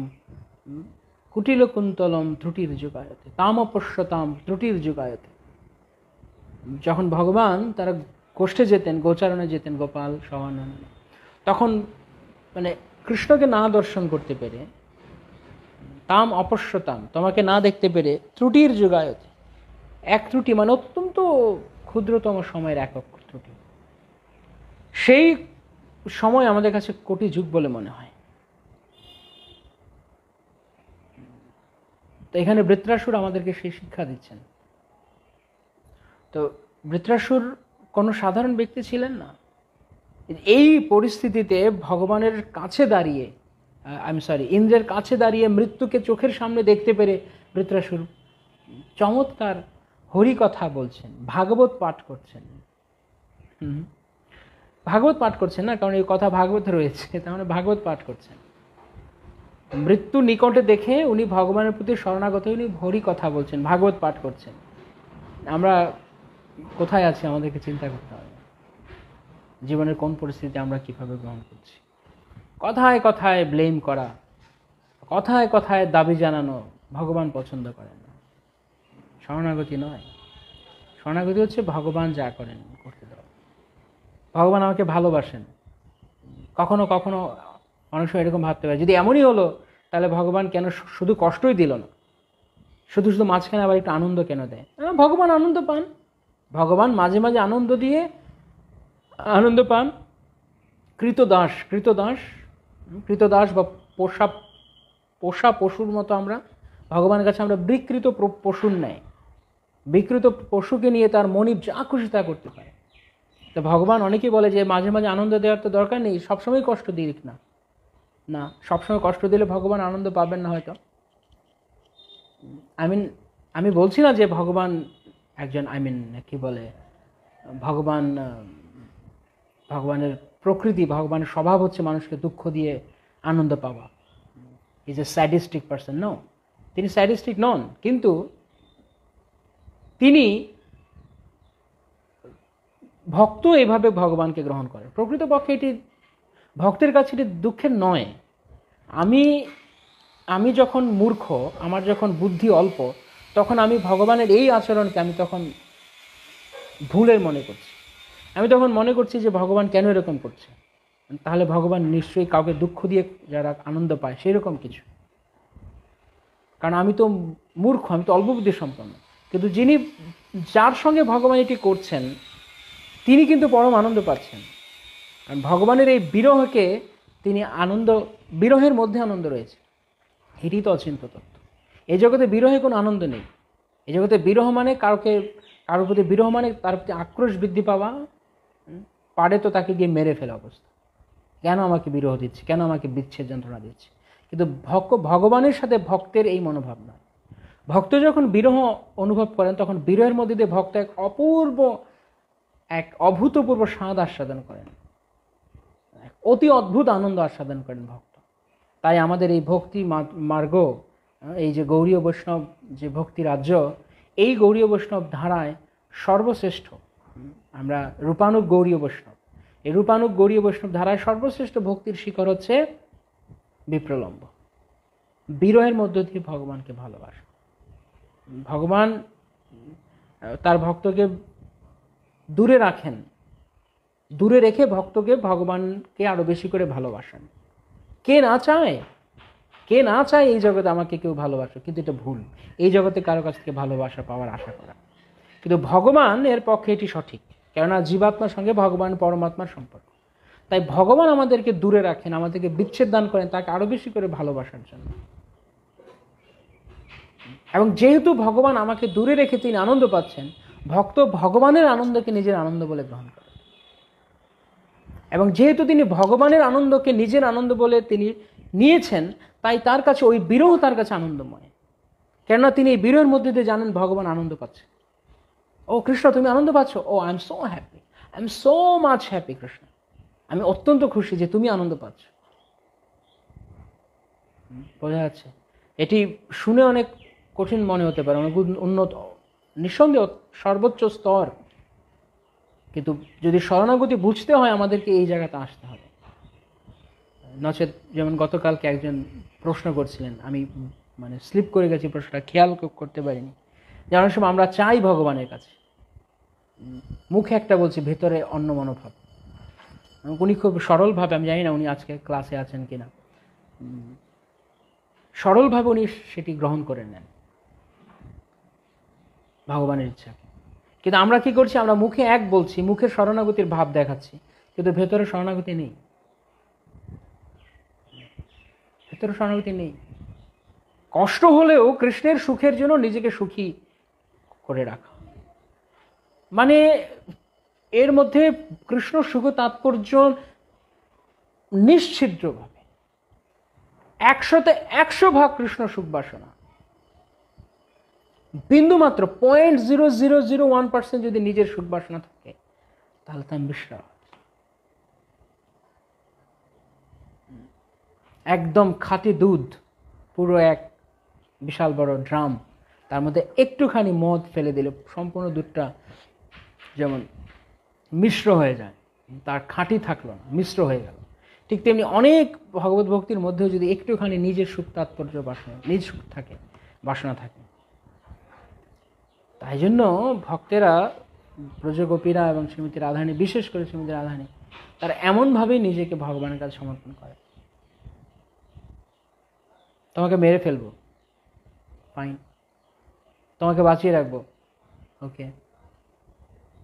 কুটিল কুন্তলম ত্রুটির যোগায়তে তামপশ্যতাম ত্রুটির যোগায়তে। যখন ভগবান তারা গোষ্ঠে যেতেন, গোচারণে যেতেন গোপাল সহানন্দ, তখন মানে কৃষ্ণকে না দর্শন করতে পেরে, তাম অপশ্যতাম তোমাকে না দেখতে পেরে, ত্রুটির যোগায়তে, এক ত্রুটি মানে অত্যন্ত ক্ষুদ্রতম সময়ের একক ত্রুটি, সেই সময় আমাদের কাছে কোটি যুগ বলে মনে হয়। তো এখানে বৃত্রাসুর আমাদেরকে সেই শিক্ষা দিচ্ছেন। তো বৃত্রাসুর কোনো সাধারণ ব্যক্তি ছিলেন না। এই পরিস্থিতিতে ভগবানের কাছে দাঁড়িয়ে, ইন্দ্রের কাছে দাঁড়িয়ে মৃত্যুকে চোখের সামনে দেখতে পেরে বৃত্রাসুর চমৎকার হরিকথা বলছেন, ভাগবত পাঠ করছেন। ভাগবত পাঠ করছেন না, কারণ এই কথা ভাগবত রয়েছে, তাহলে ভাগবত পাঠ করছেন। মৃত্যু নিকটে দেখে উনি ভগবানের প্রতি শরণাগত, উনি হরি কথা বলছেন, ভাগবত পাঠ করছেন। আমরা কোথায় আছি আমাদেরকে চিন্তা করতে হবে। জীবনের কোন পরিস্থিতি আমরা কিভাবে গ্রহণ করছি। কথায় কথায় ব্লেম করা, কথায় কথায় দাবি জানানো ভগবান পছন্দ করেন না। শরণাগতি নয়, শরণাগতি হচ্ছে ভগবান যা করেন করতে দাও। ভগবান আমাকে ভালোবাসেন। কখনো কখনো অনেক সময় এরকম ভাবতে পারে, যদি এমনই হলো তাহলে ভগবান কেন শুধু কষ্টই দিল না, শুধু শুধু মাঝখানে আবার একটু আনন্দ কেন দেয়? ভগবান আনন্দ পান, ভগবান মাঝে মাঝে আনন্দ পান। কৃতদাস বা পোষা পশুর মতো আমরা ভগবানের কাছে আমরা বিকৃত পশুর ন্যায়, বিকৃত পশুকে নিয়ে তার মনিব যা খুশি তা করতে পারে। তো ভগবান অনেকেই বলে যে মাঝে মাঝে আনন্দ দেওয়ার তো দরকার নেই, সবসময় কষ্ট দিক না। না, সবসময় কষ্ট দিলে ভগবান আনন্দ পাবেন না হয়তো। আমি বলছি না যে ভগবান একজন কি বলে, ভগবান ভগবানের প্রকৃতি, ভগবানের স্বভাব হচ্ছে মানুষকে দুঃখ দিয়ে আনন্দ পাওয়া। Is a sadistic person, no, তিনি স্যাডিস্টিক নন, কিন্তু তিনি ভক্ত এভাবে ভগবানকে গ্রহণ করে। প্রকৃতপক্ষে এটি ভক্তের কাছে এটি দুঃখের নয়। আমি যখন মূর্খ, আমার যখন বুদ্ধি অল্প, তখন আমি ভগবানের এই আচরণকে আমি তখন ভুলের মনে করছি। আমি তখন মনে করছি যে ভগবান কেন এরকম করছে, তাহলে ভগবান নিশ্চয়ই কাউকে দুঃখ দিয়ে যারা আনন্দ পায় সেই রকম কিছু। কারণ আমি তো মূর্খ, আমি তো অল্প বুদ্ধি সম্পন্ন। কিন্তু যার সঙ্গে ভগবান এটি করছেন তিনি কিন্তু পরম আনন্দ পাচ্ছেন। কারণ ভগবানের এই বিরহকে তিনি বিরহের মধ্যে আনন্দ রয়েছে, এটি তো অচিন্ত তত্ত্ব। এই জগতে বিরহে কোনো আনন্দ নেই। এই জগতে বিরহ মানে কারোর প্রতি বিরহ মানে তার প্রতি আক্রোশ বৃদ্ধি পাওয়া, পারে তো তাকে গিয়ে মেরে ফেলা অবস্থা। কেন আমাকে বিরহ দিচ্ছে, কেন আমাকে বিচ্ছেদ যন্ত্রণা দিচ্ছে? কিন্তু ভগবানের সাথে ভক্তের এই মনোভাব নয়। ভক্ত যখন বিরহ অনুভব করেন তখন বিরহের মধ্যে দিয়ে ভক্ত এক অভূতপূর্ব স্বাদ আস্বাদন করেন, অতি অদ্ভুত আনন্দ আস্বাদন করেন ভক্ত। তাই আমাদের এই ভক্তি মার্গ, এই যে গৌড়ীয় বৈষ্ণব যে ভক্তি রাজ্য, এই গৌড়ীয় বৈষ্ণব ধারায় সর্বশ্রেষ্ঠ আমরা রূপানুগ গৌড়ীয় বৈষ্ণব। এই রূপানুগ গৌড়ীয় বৈষ্ণব ধারায় সর্বশ্রেষ্ঠ ভক্তির শিখর হচ্ছে বিপ্রলম্ব, বিরহের মধ্য দিয়ে ভগবানকে ভালোবাসা। ভগবান তার ভক্তকে দূরে রাখেন, দূরে রেখে ভক্তকে ভগবানকে আরো বেশি করে ভালোবাসেন। কে না চায় এই জগতে আমাকে কেউ ভালোবাসে, কিন্তু এটা ভুল। এই জগতে কারো কাছ থেকে ভালোবাসা পাওয়ার আশা করা, কিন্তু ভগবানের পক্ষে এটি সঠিক। কেননা জীবাত্মার সঙ্গে ভগবান পরমাত্মার সম্পর্ক। তাই ভগবান আমাদেরকে দূরে রাখেন, আমাদেরকে বিচ্ছেদ দান করেন তাকে আরো বেশি করে ভালোবাসার জন্য। এবং যেহেতু ভগবান আমাকে দূরে রেখে তিনি আনন্দ পাচ্ছেন, ভক্ত ভগবানের আনন্দকে নিজের আনন্দ বলে গ্রহণ করেন। এবং যেহেতু তিনি ভগবানের আনন্দকে নিজের আনন্দ বলে তিনি নিয়েছেন, তাই তার কাছে ওই বিরহ তার কাছে আনন্দময়। কেননা তিনি এই বিরহের মধ্যে দিয়ে জানেন ভগবান আনন্দ পাচ্ছে। ও কৃষ্ণ, তুমি আনন্দ পাচ্ছ? Oh I am so happy, I am so much happy Krishna, আমি অত্যন্ত খুশি যে তুমি আনন্দ পাচ্ছ। বোঝা যাচ্ছে? এটি শুনে অনেক কঠিন মনে হতে পারে, অনেক উন্নত, নিঃসন্দেহ সর্বোচ্চ স্তর, কিন্তু যদি শরণাগতি বুঝতে হয় আমাদেরকে এই জায়গাতে আসতে হবে। নচেত, যেমন গতকালকে একজন প্রশ্ন করছিলেন, আমি স্লিপ করে গেছি, প্রশ্নটা খেয়াল করতে পারিনি। যে অনেক সময় আমরা চাই ভগবানের কাছে, মুখে একটা বলছি, ভেতরে অন্য মনোভাব। উনি খুব সরলভাবে, আমি জানি না উনি আজকে ক্লাসে আছেন কিনা, সরলভাবে উনি সেটি গ্রহণ করে নেন ভগবানের ইচ্ছা। কিন্তু আমরা কি করছি, আমরা মুখে এক বলছি, মুখে শরণাগতির ভাব দেখাচ্ছি, কিন্তু ভেতরে শরণাগতি নেই, ভেতরে শরণাগতি নেই। কষ্ট হলেও কৃষ্ণের সুখের জন্য নিজেকে সুখী করে রাখা, এর মধ্যে কৃষ্ণ সুখ তাৎপর্য নিশ্ছিদ্রভাবে 100% কৃষ্ণ সুখ বাসনা। বিন্দু মাত্র 0.0001% যদি নিজের সুখ বাসনা থাকে, তাহলে তা মিশ্রা, একদম খাঁটি দুধ, পুরো এক বিশাল বড় ড্রাম, তার মধ্যে একটুখানি মদ ফেলে দিলে সম্পূর্ণ দুধটা যেমন মিশ্র হয়ে যায়, তার খাঁটি থাকলো না, মিশ্র হয়ে গেল। ঠিক তেমনি অনেক ভগবত ভক্তির মধ্যেও যদি একটুখানি নিজের সুখ তাৎপর্য বাসনা, নিজ সুখ থাকে, বাসনা থাকে। তাই জন্য ভক্তেরা, ব্রজগোপীরা এবং শ্রীমতী রাধারানী, বিশেষ করে শ্রীমতী রাধারানী, তারা এমনভাবেই নিজেকে ভগবানের কাছে সমর্পণ করে। তোমাকে মেরে ফেলবো, ফাইন, তোমাকে বাঁচিয়ে রাখবো, ওকে,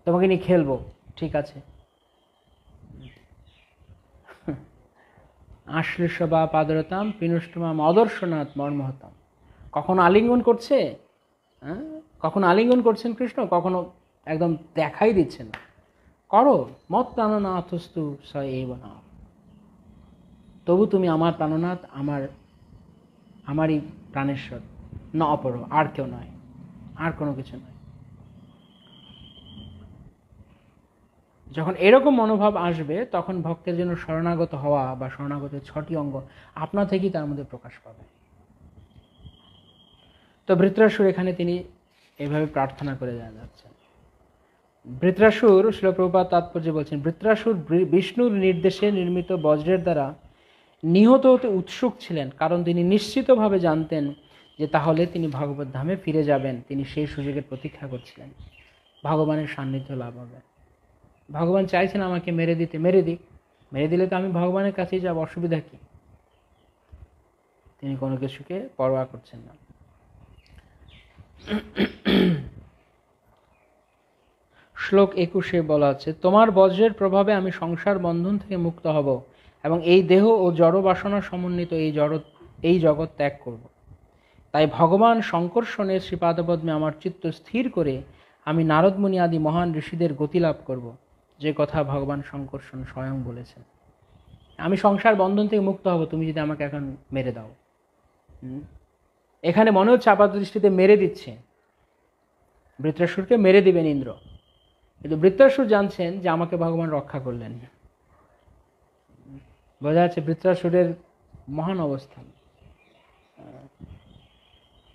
তোমাকে নিয়ে খেলবো, ঠিক আছে, আশ্লেষ বা পাদরতাম পিনুষ্টমাম অদর্শনাথ মর্মহতাম। কখনো আলিঙ্গন করছে, কখনো আলিঙ্গন করছেন কৃষ্ণ, কখনো একদম দেখাই দিচ্ছেন না, করো, মত প্রাণনাথস্তু স এব না, তবু তুমি আমার প্রাণনাথ, আমারই প্রাণেশ্বর, না অপর, আর কেউ নয়, আর কোনো কিছু নয়। যখন এরকম মনোভাব আসবে তখন ভক্তের জন্য শরণাগত হওয়া বা শরণাগতের 6টি অঙ্গ আপনা থেকেই তার মধ্যে প্রকাশ পাবে। তো বৃত্রাসুর এখানে তিনি এইভাবে প্রার্থনা করে যাচ্ছেন। বৃত্রাসুর, শ্রীল প্রভুপাদ তাৎপর্য বলছেন, বৃত্রাসুর বিষ্ণুর নির্দেশে নির্মিত বজ্রের দ্বারা নিহত হতে উৎসুক ছিলেন, কারণ তিনি নিশ্চিতভাবে জানতেন যে তাহলে তিনি ভগবত ধামে ফিরে যাবেন। তিনি সেই সুযোগের প্রতীক্ষা করছিলেন, ভগবানের সান্নিধ্য লাভ হবে। ভগবান চাইছেন আমাকে মেরে দিতে, মেরে দিক, মেরে দিলে তো আমি ভগবানের কাছেই যাব, অসুবিধা কি? তিনি কোনো কিছুকে পরোয়া করছেন না। শ্লোক 21-এ বলা আছে, তোমার বজ্রের প্রভাবে আমি সংসার বন্ধন থেকে মুক্ত হব এবং এই দেহ ও জড় বাসনা সমন্বিত এই জগৎ ত্যাগ করব। তাই ভগবান শঙ্কর্ষণের শ্রীপাদপদ্মে আমার চিত্ত স্থির করে আমি নারদমুনি আদি মহান ঋষিদের গতি লাভ করব, যে কথা ভগবান শঙ্কর্ষণ স্বয়ং বলেছেন। আমি সংসার বন্ধন থেকে মুক্ত হব তুমি যদি আমাকে এখন মেরে দাও। এখানে মনে হচ্ছে আপাত দৃষ্টিতে মেরে দিচ্ছে, বৃত্রাসুরকে মেরে দিবেন ইন্দ্র, কিন্তু বৃত্রাসুর জানছেন যে আমাকে ভগবান রক্ষা করলেন। বোঝা যাচ্ছে বৃত্রাসুরের মহান অবস্থান।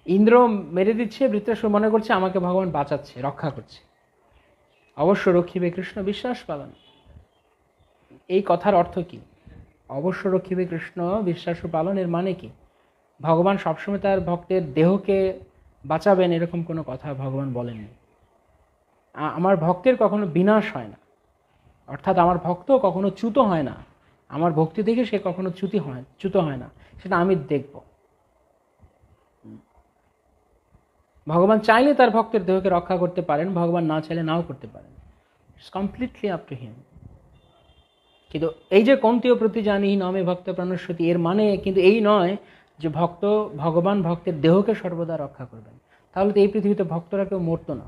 ইন্দ্র মেরে দিচ্ছে, বৃত্রাসুর মনে করছে আমাকে ভগবান বাঁচাচ্ছে, রক্ষা করছে। অবশ্য রক্ষিবে কৃষ্ণ বিশ্বাস পালন। এই কথার অর্থ কি? অবশ্য রক্ষিবে কৃষ্ণ বিশ্বাস পালনের মানে কি? ভগবান সবসময় তার ভক্তের দেহকে বাঁচাবেন এরকম কোনো কথা ভগবান বলেননি। আমার ভক্তের কখনো বিনাশ হয় না, অর্থাৎ আমার ভক্ত কখনো চ্যুত হয় না, আমার ভক্তি দেখে সে কখনো চ্যুত হয় না, সেটা আমি দেখব। ভগবান চাইলে তার ভক্তের দেহকে রক্ষা করতে পারেন, ভগবান না চাইলে নাও করতে পারেন। It's completely up to him. কিন্তু এই যে কন্তীয় প্রতি জানি নমে ভক্ত প্রাণস্বতী, এর মানে কিন্তু এই নয় যে ভগবান ভক্তের দেহকে সর্বদা রক্ষা করবেন, তাহলে তো এই পৃথিবীতে ভক্তরা কেউ মরতো না।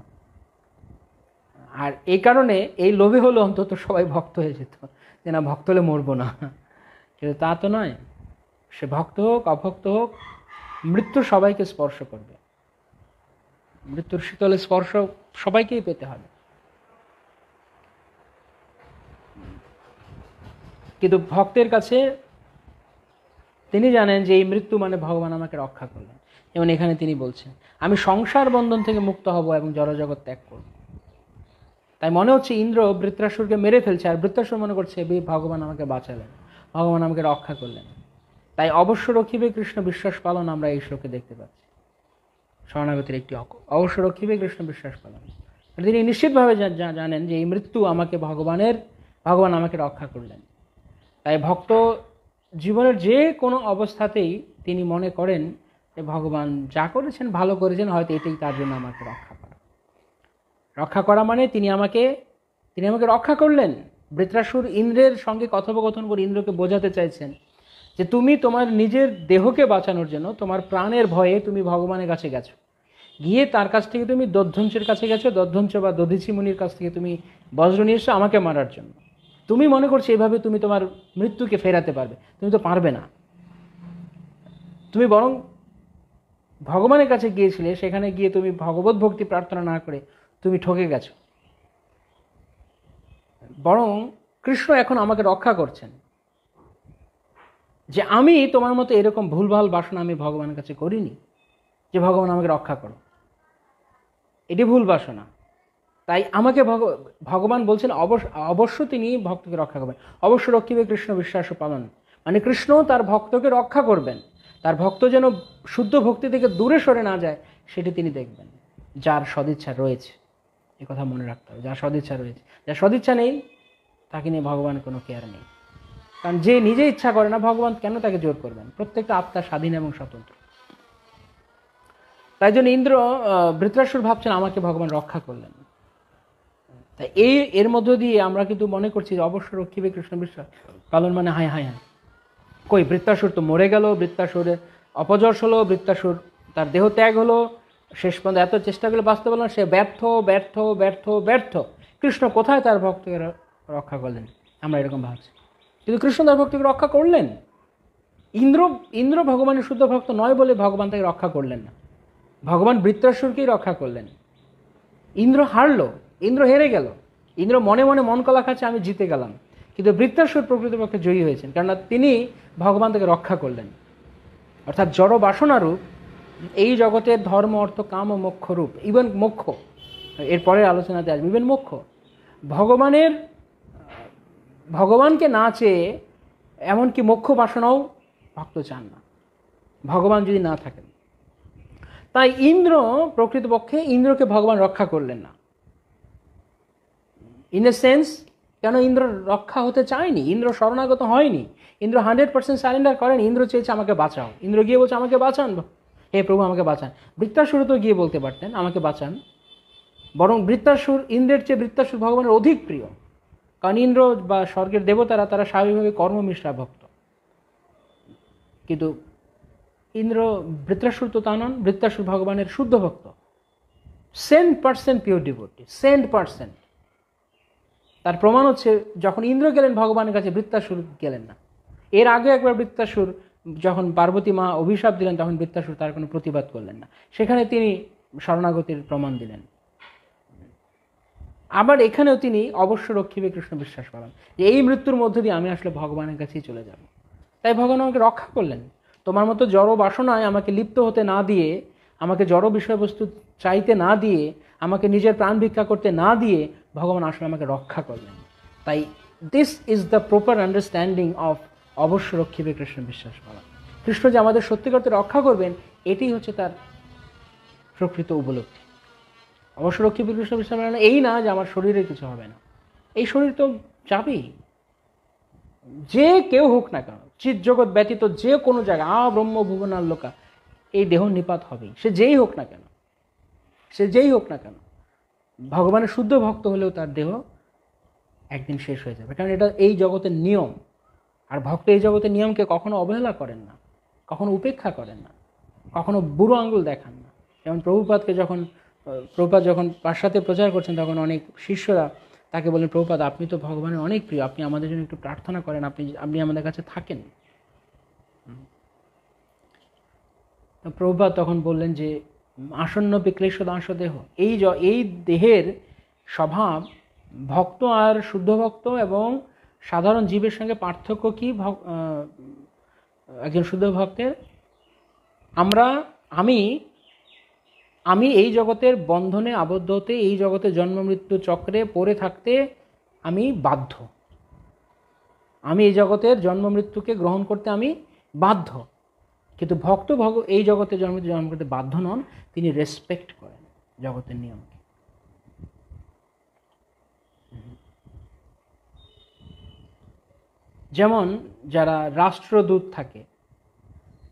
আর এই কারণে এই লোভে হলো অন্তত সবাই ভক্ত হয়ে যেত, যে না ভক্ত হলে মরবো না, কিন্তু তা তো নয়। সে ভক্ত হোক অভক্ত হোক, মৃত্যু সবাইকে স্পর্শ করবে, মৃত্যুর শীতলে স্পর্শ সবাইকেই পেতে হবে। কিন্তু ভক্তের কাছে তিনি জানেন যে এই মৃত্যু মানে ভগবান আমাকে রক্ষা করলেন। যেমন এখানে তিনি বলছেন, আমি সংসার বন্ধন থেকে মুক্ত হব এবং জড়জগৎ ত্যাগ করব। তাই মনে হচ্ছে ইন্দ্র বৃত্রাসুরকে মেরে ফেলছে, আর বৃত্রাসুর মনে করছে ভগবান আমাকে বাঁচালেন, ভগবান আমাকে রক্ষা করলেন। তাই অবশ্য রক্ষিবে কৃষ্ণ বিশ্বাস পালন আমরা এই শ্লোকে দেখতে পাচ্ছি। শরণাগতির একটি অবশ্য রক্ষিবে কৃষ্ণ বিশ্বাস পালন। তিনি নিশ্চিতভাবে জানেন যে এই মৃত্যু আমাকে ভগবান আমাকে রক্ষা করলেন। তাই ভক্ত জীবনের যে কোনো অবস্থাতেই তিনি মনে করেন যে ভগবান যা করেছেন ভালো করেছেন, হয়তো এটাই তার জন্য আমাকে রক্ষা করা মানে তিনি আমাকে রক্ষা করলেন। বৃত্রাসুর ইন্দ্রের সঙ্গে কথোপকথন করে ইন্দ্রকে বোঝাতে চাইছেন যে তুমি তোমার নিজের দেহকে বাঁচানোর জন্য, তোমার প্রাণের ভয়ে তুমি ভগবানের কাছে গেছো, গিয়ে তার কাছ থেকে তুমি দধ্বঞ্চের কাছে গেছো, দধ্বঞ্চ বা দধিচি মুনির কাছ থেকে তুমি বজ্র নিয়ে এসো আমাকে মারার জন্য। তুমি মনে করছো এইভাবে তুমি তোমার মৃত্যুকে ফেরাতে পারবে, তুমি তো পারবে না। তুমি বরং ভগবানের কাছে গিয়েছিলে, সেখানে গিয়ে তুমি ভগবত ভক্তি প্রার্থনা না করে তুমি ঠকে গেছো। বরং কৃষ্ণ এখন আমাকে রক্ষা করছেন, যে আমি তোমার মতো এরকম ভুলভাল বাসনা আমি ভগবানের কাছে করিনি, যে ভগবান আমাকে রক্ষা করো, এটি ভুল বাসনা। তাই আমাকে ভগবান বলছেন অবশ্য তিনি ভক্তকে রক্ষা করবেন। অবশ্য রক্ষিবে কৃষ্ণ বিশ্বাস পালন, মানে কৃষ্ণ তার ভক্তকে রক্ষা করবেন, তার ভক্ত যেন শুদ্ধ ভক্তি থেকে দূরে সরে না যায় সেটি তিনি দেখবেন। যার সদিচ্ছা রয়েছে, এ কথা মনে রাখতে হবে, যার সদিচ্ছা রয়েছে। যার সদিচ্ছা নেই তাকে নিয়ে ভগবানের কোনো কেয়ার নেই, কারণ যে নিজে ইচ্ছা করে না ভগবান কেন তাকে জোর করবেন? প্রত্যেকটা আত্মা স্বাধীন এবং স্বতন্ত্র। তাই জন্য ইন্দ্র বৃত্রাসুর ভাবছেন আমাকে ভগবান রক্ষা করলেন। তাই এর মধ্য দিয়ে আমরা কিন্তু মনে করছি যে অবশ্য রক্ষিবে কৃষ্ণ বিশ্বাস পালন মানে হায় হায় হায়, কই বৃত্রাসুর তো মরে গেল, বৃত্রাসুরের অপযশ হলো, বৃত্রাসুর তার দেহ ত্যাগ হলো, শেষ পর্যন্ত এত চেষ্টা করে বাঁচতে পারল না, সে ব্যর্থ ব্যর্থ ব্যর্থ ব্যর্থ। কৃষ্ণ কোথায় তার ভক্তকে রক্ষা করলেন? আমরা এরকম ভাবছি, কিন্তু কৃষ্ণ তার ভক্তকে রক্ষা করলেন। ইন্দ্র ইন্দ্র ভগবানের শুদ্ধ ভক্ত নয় বলে ভগবান তাকে রক্ষা করলেন না, ভগবান বৃত্রাসুরকেই রক্ষা করলেন। ইন্দ্র হারলো, ইন্দ্র হেরে গেল, ইন্দ্র মনে মনে মন কলা খাচ্ছে আমি জিতে গেলাম, কিন্তু বৃত্রাসুর প্রকৃতপক্ষে জয়ী হয়েছেন, কেননা তিনি ভগবান তাকে রক্ষা করলেন। অর্থাৎ জড় বাসনারূপ এই জগতের ধর্ম অর্থ কাম ও মোক্ষ রূপ, ইভেন মোক্ষ এরপরের আলোচনাতে আসবে, ইভেন মোক্ষ ভগবানকে না চেয়ে এমনকি মোক্ষ বাসনাও ভক্ত চান না, ভগবান যদি না থাকেন। তাই ইন্দ্র প্রকৃতপক্ষে ইন্দ্রকে ভগবান রক্ষা করলেন না। ইন এ সেন্স, কেন ইন্দ্র রক্ষা হতে চায়নি, ইন্দ্র শরণাগত হয়নি, ইন্দ্র 100% সারেন্ডার করেন। ইন্দ্র চেয়েছে আমাকে বাঁচাও, ইন্দ্র গিয়ে বলছে আমাকে বাঁচান, হে প্রভু আমাকে বাঁচান। বৃত্তাসুর তো গিয়ে বলতে পারতেন আমাকে বাঁচান, বরং বৃত্তাসুর, ইন্দ্রের চেয়ে বৃত্তাসুর ভগবানের অধিক প্রিয়, কারণ ইন্দ্র বা স্বর্গের দেবতারা তারা স্বাভাবিকভাবে কর্মমিশ্রা ভক্ত, কিন্তু বৃত্তাসুর তো তা নন। বৃত্তাসুর ভগবানের শুদ্ধ ভক্ত, 100% পিওর ডিভোটি, 100%। তার প্রমাণ হচ্ছে যখন ইন্দ্র গেলেন ভগবানের কাছে, বৃত্তাসুর গেলেন না। এর আগে একবার বৃত্তাসুর যখন পার্বতী মা অভিশাপ দিলেন, তখন বৃত্তাসুর তার কোনো প্রতিবাদ করলেন না, সেখানে তিনি শরণাগতির প্রমাণ দিলেন। আবার এখানেও তিনি অবশ্য রক্ষিবে কৃষ্ণ বিশ্বাস করেন যে এই মৃত্যুর মধ্য দিয়ে আমি আসলে ভগবানের কাছেই চলে যাব। তাই ভগবান আমাকে রক্ষা করলেন। তোমার মতো জড় বাসনায় আমাকে লিপ্ত হতে না দিয়ে, আমাকে জড় বিষয়বস্তু চাইতে না দিয়ে, আমাকে নিজের প্রাণ ভিক্ষা করতে না দিয়ে ভগবান আসলে আমাকে রক্ষা করলেন। তাই this is the proper understanding of অবশ্য রক্ষিবে কৃষ্ণ বিশ্বাস করা। কৃষ্ণ যে আমাদের সত্যিকারতে রক্ষা করবেন, এটাই হচ্ছে তার প্রকৃত উপলব্ধি। অবশ্য রক্ষিবে কৃষ্ণ বিশ্বাস করা এই না যে আমার শরীরে কিছু হবে না, এই শরীর তো যাবেই, যে কেউ হোক না কেন, চিৎ জগৎ ব্যতীত যে কোনো জায়গায় ব্রহ্ম ভুবনাল্লোকা, এই দেহ নিপাত হবেই, সে যেই হোক না কেন, সে যেই হোক না কেন। ভগবানের শুদ্ধ ভক্ত হলেও তার দেহ একদিন শেষ হয়ে যাবে, কারণ এটা এই জগতের নিয়ম। আর ভক্ত এই জগতের নিয়মকে কখনো অবহেলা করেন না, কখনো উপেক্ষা করেন না, কখনো বুড়ো আঙ্গুল দেখান না। যেমন প্রভুপাদ যখন পাশ্চাত্যে প্রচার করছেন, তখন অনেক শিষ্যরা তাকে বলেন, প্রভুপাদ আপনি তো ভগবানের অনেক প্রিয়, আপনি আমাদের জন্য একটু প্রার্থনা করেন, আপনি আমাদের কাছে থাকেন। প্রভুপাদ তখন বললেন যে আসন্ন বিক্লেশ দাস দেহ, এই দেহের স্বভাব ভক্ত আর শুদ্ধ ভক্ত এবং সাধারণ জীবের সঙ্গে পার্থক্য কি? একজন শুদ্ধ ভক্তের আমি এই জগতের বন্ধনে আবদ্ধ হতে, এই জগতের জন্ম মৃত্যু চক্রে পড়ে থাকতে আমি বাধ্য, আমি এই জগতের জন্ম মৃত্যুকে গ্রহণ করতে আমি বাধ্য। কিন্তু ভক্ত এই জগতে জন্ম করতে বাধ্য নন, তিনি রেসপেক্ট করেন জগতের নিয়মকে। যেমন যারা রাষ্ট্রদূত থাকে,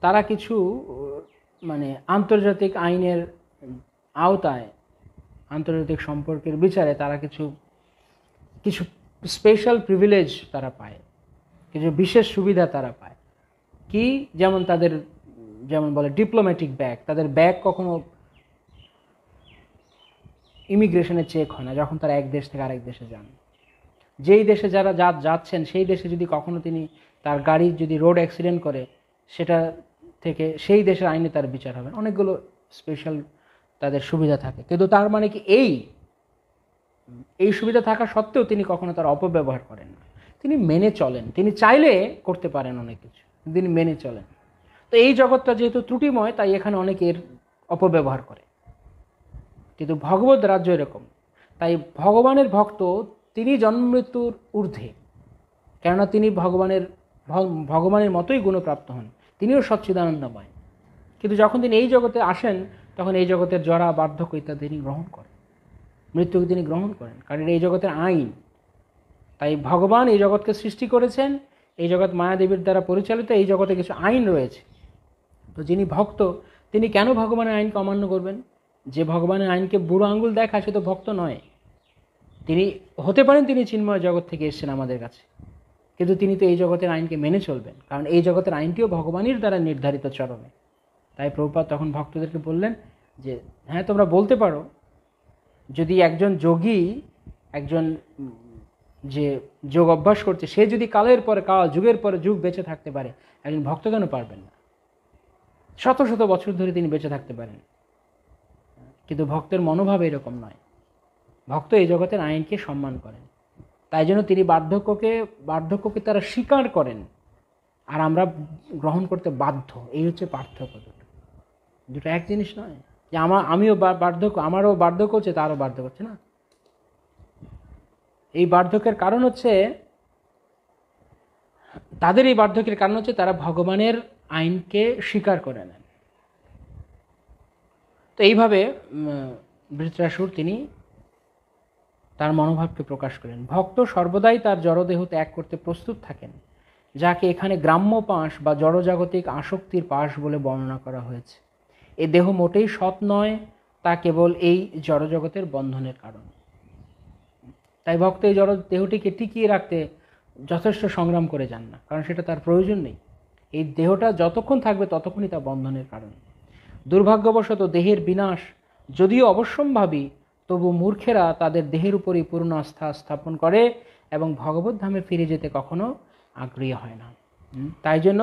তারা কিছু আন্তর্জাতিক আইনের আওতায়, আন্তর্জাতিক সম্পর্কের বিচারে তারা কিছু স্পেশাল প্রিভিলেজ তারা পায়, কিছু বিশেষ সুবিধা তারা পায়। কি? যেমন বলে ডিপ্লোম্যাটিক ব্যাগ, তাদের ব্যাগ কখনো ইমিগ্রেশনে চেক হয় না যখন তারা এক দেশ থেকে আরেক দেশে যান। যেই দেশে যারা যাচ্ছেন সেই দেশে যদি কখনো তার গাড়ি যদি রোড অ্যাক্সিডেন্ট করে, সেটা থেকে সেই দেশের আইনে তার বিচার হবে। অনেকগুলো স্পেশাল তাদের সুবিধা থাকে, কিন্তু তার মানে কি এই সুবিধা থাকা সত্ত্বেও তিনি কখনো তার অপব্যবহার করেন না, তিনি মেনে চলেন। তিনি চাইলে করতে পারেন অনেক কিছু, তিনি মেনে চলেন। তো এই জগৎটা যেহেতু ত্রুটিময়, তাই এখানে অনেকের অপব্যবহার করে, কিন্তু ভগবত রাজ্য এরকম। তাই ভগবানের ভক্ত তিনি জন্ম মৃত্যুর ঊর্ধ্বে, কেননা তিনি ভগবানের মতোই গুণপ্রাপ্ত হন, তিনিও সচ্চিদানন্দময়। কিন্তু যখন তিনি এই জগতে আসেন, তখন এই জগতের জরা বার্ধক্য ইত্যাদি তিনি গ্রহণ করেন, মৃত্যুকে তিনি গ্রহণ করেন, কারণ এই জগতের আইন। তাই ভগবান এই জগৎকে সৃষ্টি করেছেন, এই জগৎ মায়াদেবীর দ্বারা পরিচালিত, এই জগতে কিছু আইন রয়েছে। তো যিনি ভক্ত, তিনি কেন ভগবানের আইনকে অমান্য করবেন? যে ভগবানের আইনকে বুড়ো আঙ্গুল দেখায়, সে তো ভক্ত নয়। তিনি হতে পারেন তিনি চিন্ময় জগৎ থেকে এসেছেন আমাদের কাছে, কিন্তু তিনি তো এই জগতের আইনকে মেনে চলবেন, কারণ এই জগতের আইনটিও ভগবানের দ্বারা নির্ধারিত চরমে। তাই প্রভুপাদ তখন ভক্তদেরকে বললেন যে হ্যাঁ, তোমরা বলতে পারো, যদি একজন যোগী একজন যে যোগ অভ্যাস করছে সে যদি কালের পরে কাল, যুগের পরে যুগ বেঁচে থাকতে পারে, একজন ভক্ত কেন পারবেন না? শত শত বছর ধরে তিনি বেঁচে থাকতে পারেন। কিন্তু ভক্তের মনোভাব এরকম নয়। ভক্ত এই জগতের আইনকে সম্মান করেন, তাই জন্য তিনি বার্ধক্যকে তারা স্বীকার করেন, আর আমরা গ্রহণ করতে বাধ্য। এই হচ্ছে পার্থক্য। দুটো এক জিনিস নয় যে আমিও বার্ধক্য, আমারও বার্ধক্য হচ্ছে, তারও বার্ধক্য হচ্ছে না। এই বার্ধক্যের কারণ হচ্ছে, তাদের এই বার্ধক্যের কারণ হচ্ছে তারা ভগবানের আইনকে স্বীকার করে নেন। তো এইভাবে বৃত্রাসুর তিনি তার মনোভাবকে প্রকাশ করেন। ভক্ত সর্বদাই তার জড়দেহ ত্যাগ করতে প্রস্তুত থাকেন, যাকে এখানে গ্রাম্য পাশ বা জড়জাগতিক আসক্তির পাশ বলে বর্ণনা করা হয়েছে। এ দেহ মোটেই সৎ নয়, তা কেবল এই জড়জগতের বন্ধনের কারণ। তাই ভক্ত এই জড় দেহটিকে টিকিয়ে রাখতে যথেষ্ট সংগ্রাম করে যান না, কারণ সেটা তার প্রয়োজন নেই। এই দেহটা যতক্ষণ থাকবে ততক্ষণই তা বন্ধনের কারণ। দুর্ভাগ্যবশত দেহের বিনাশ যদিও অবশ্যম্ভাবী, তবু মূর্খেরা তাদের দেহের উপরই পূর্ণ আস্থা স্থাপন করে এবং ভগবত ধামে ফিরে যেতে কখনো আগ্রহী হয় না। তাই জন্য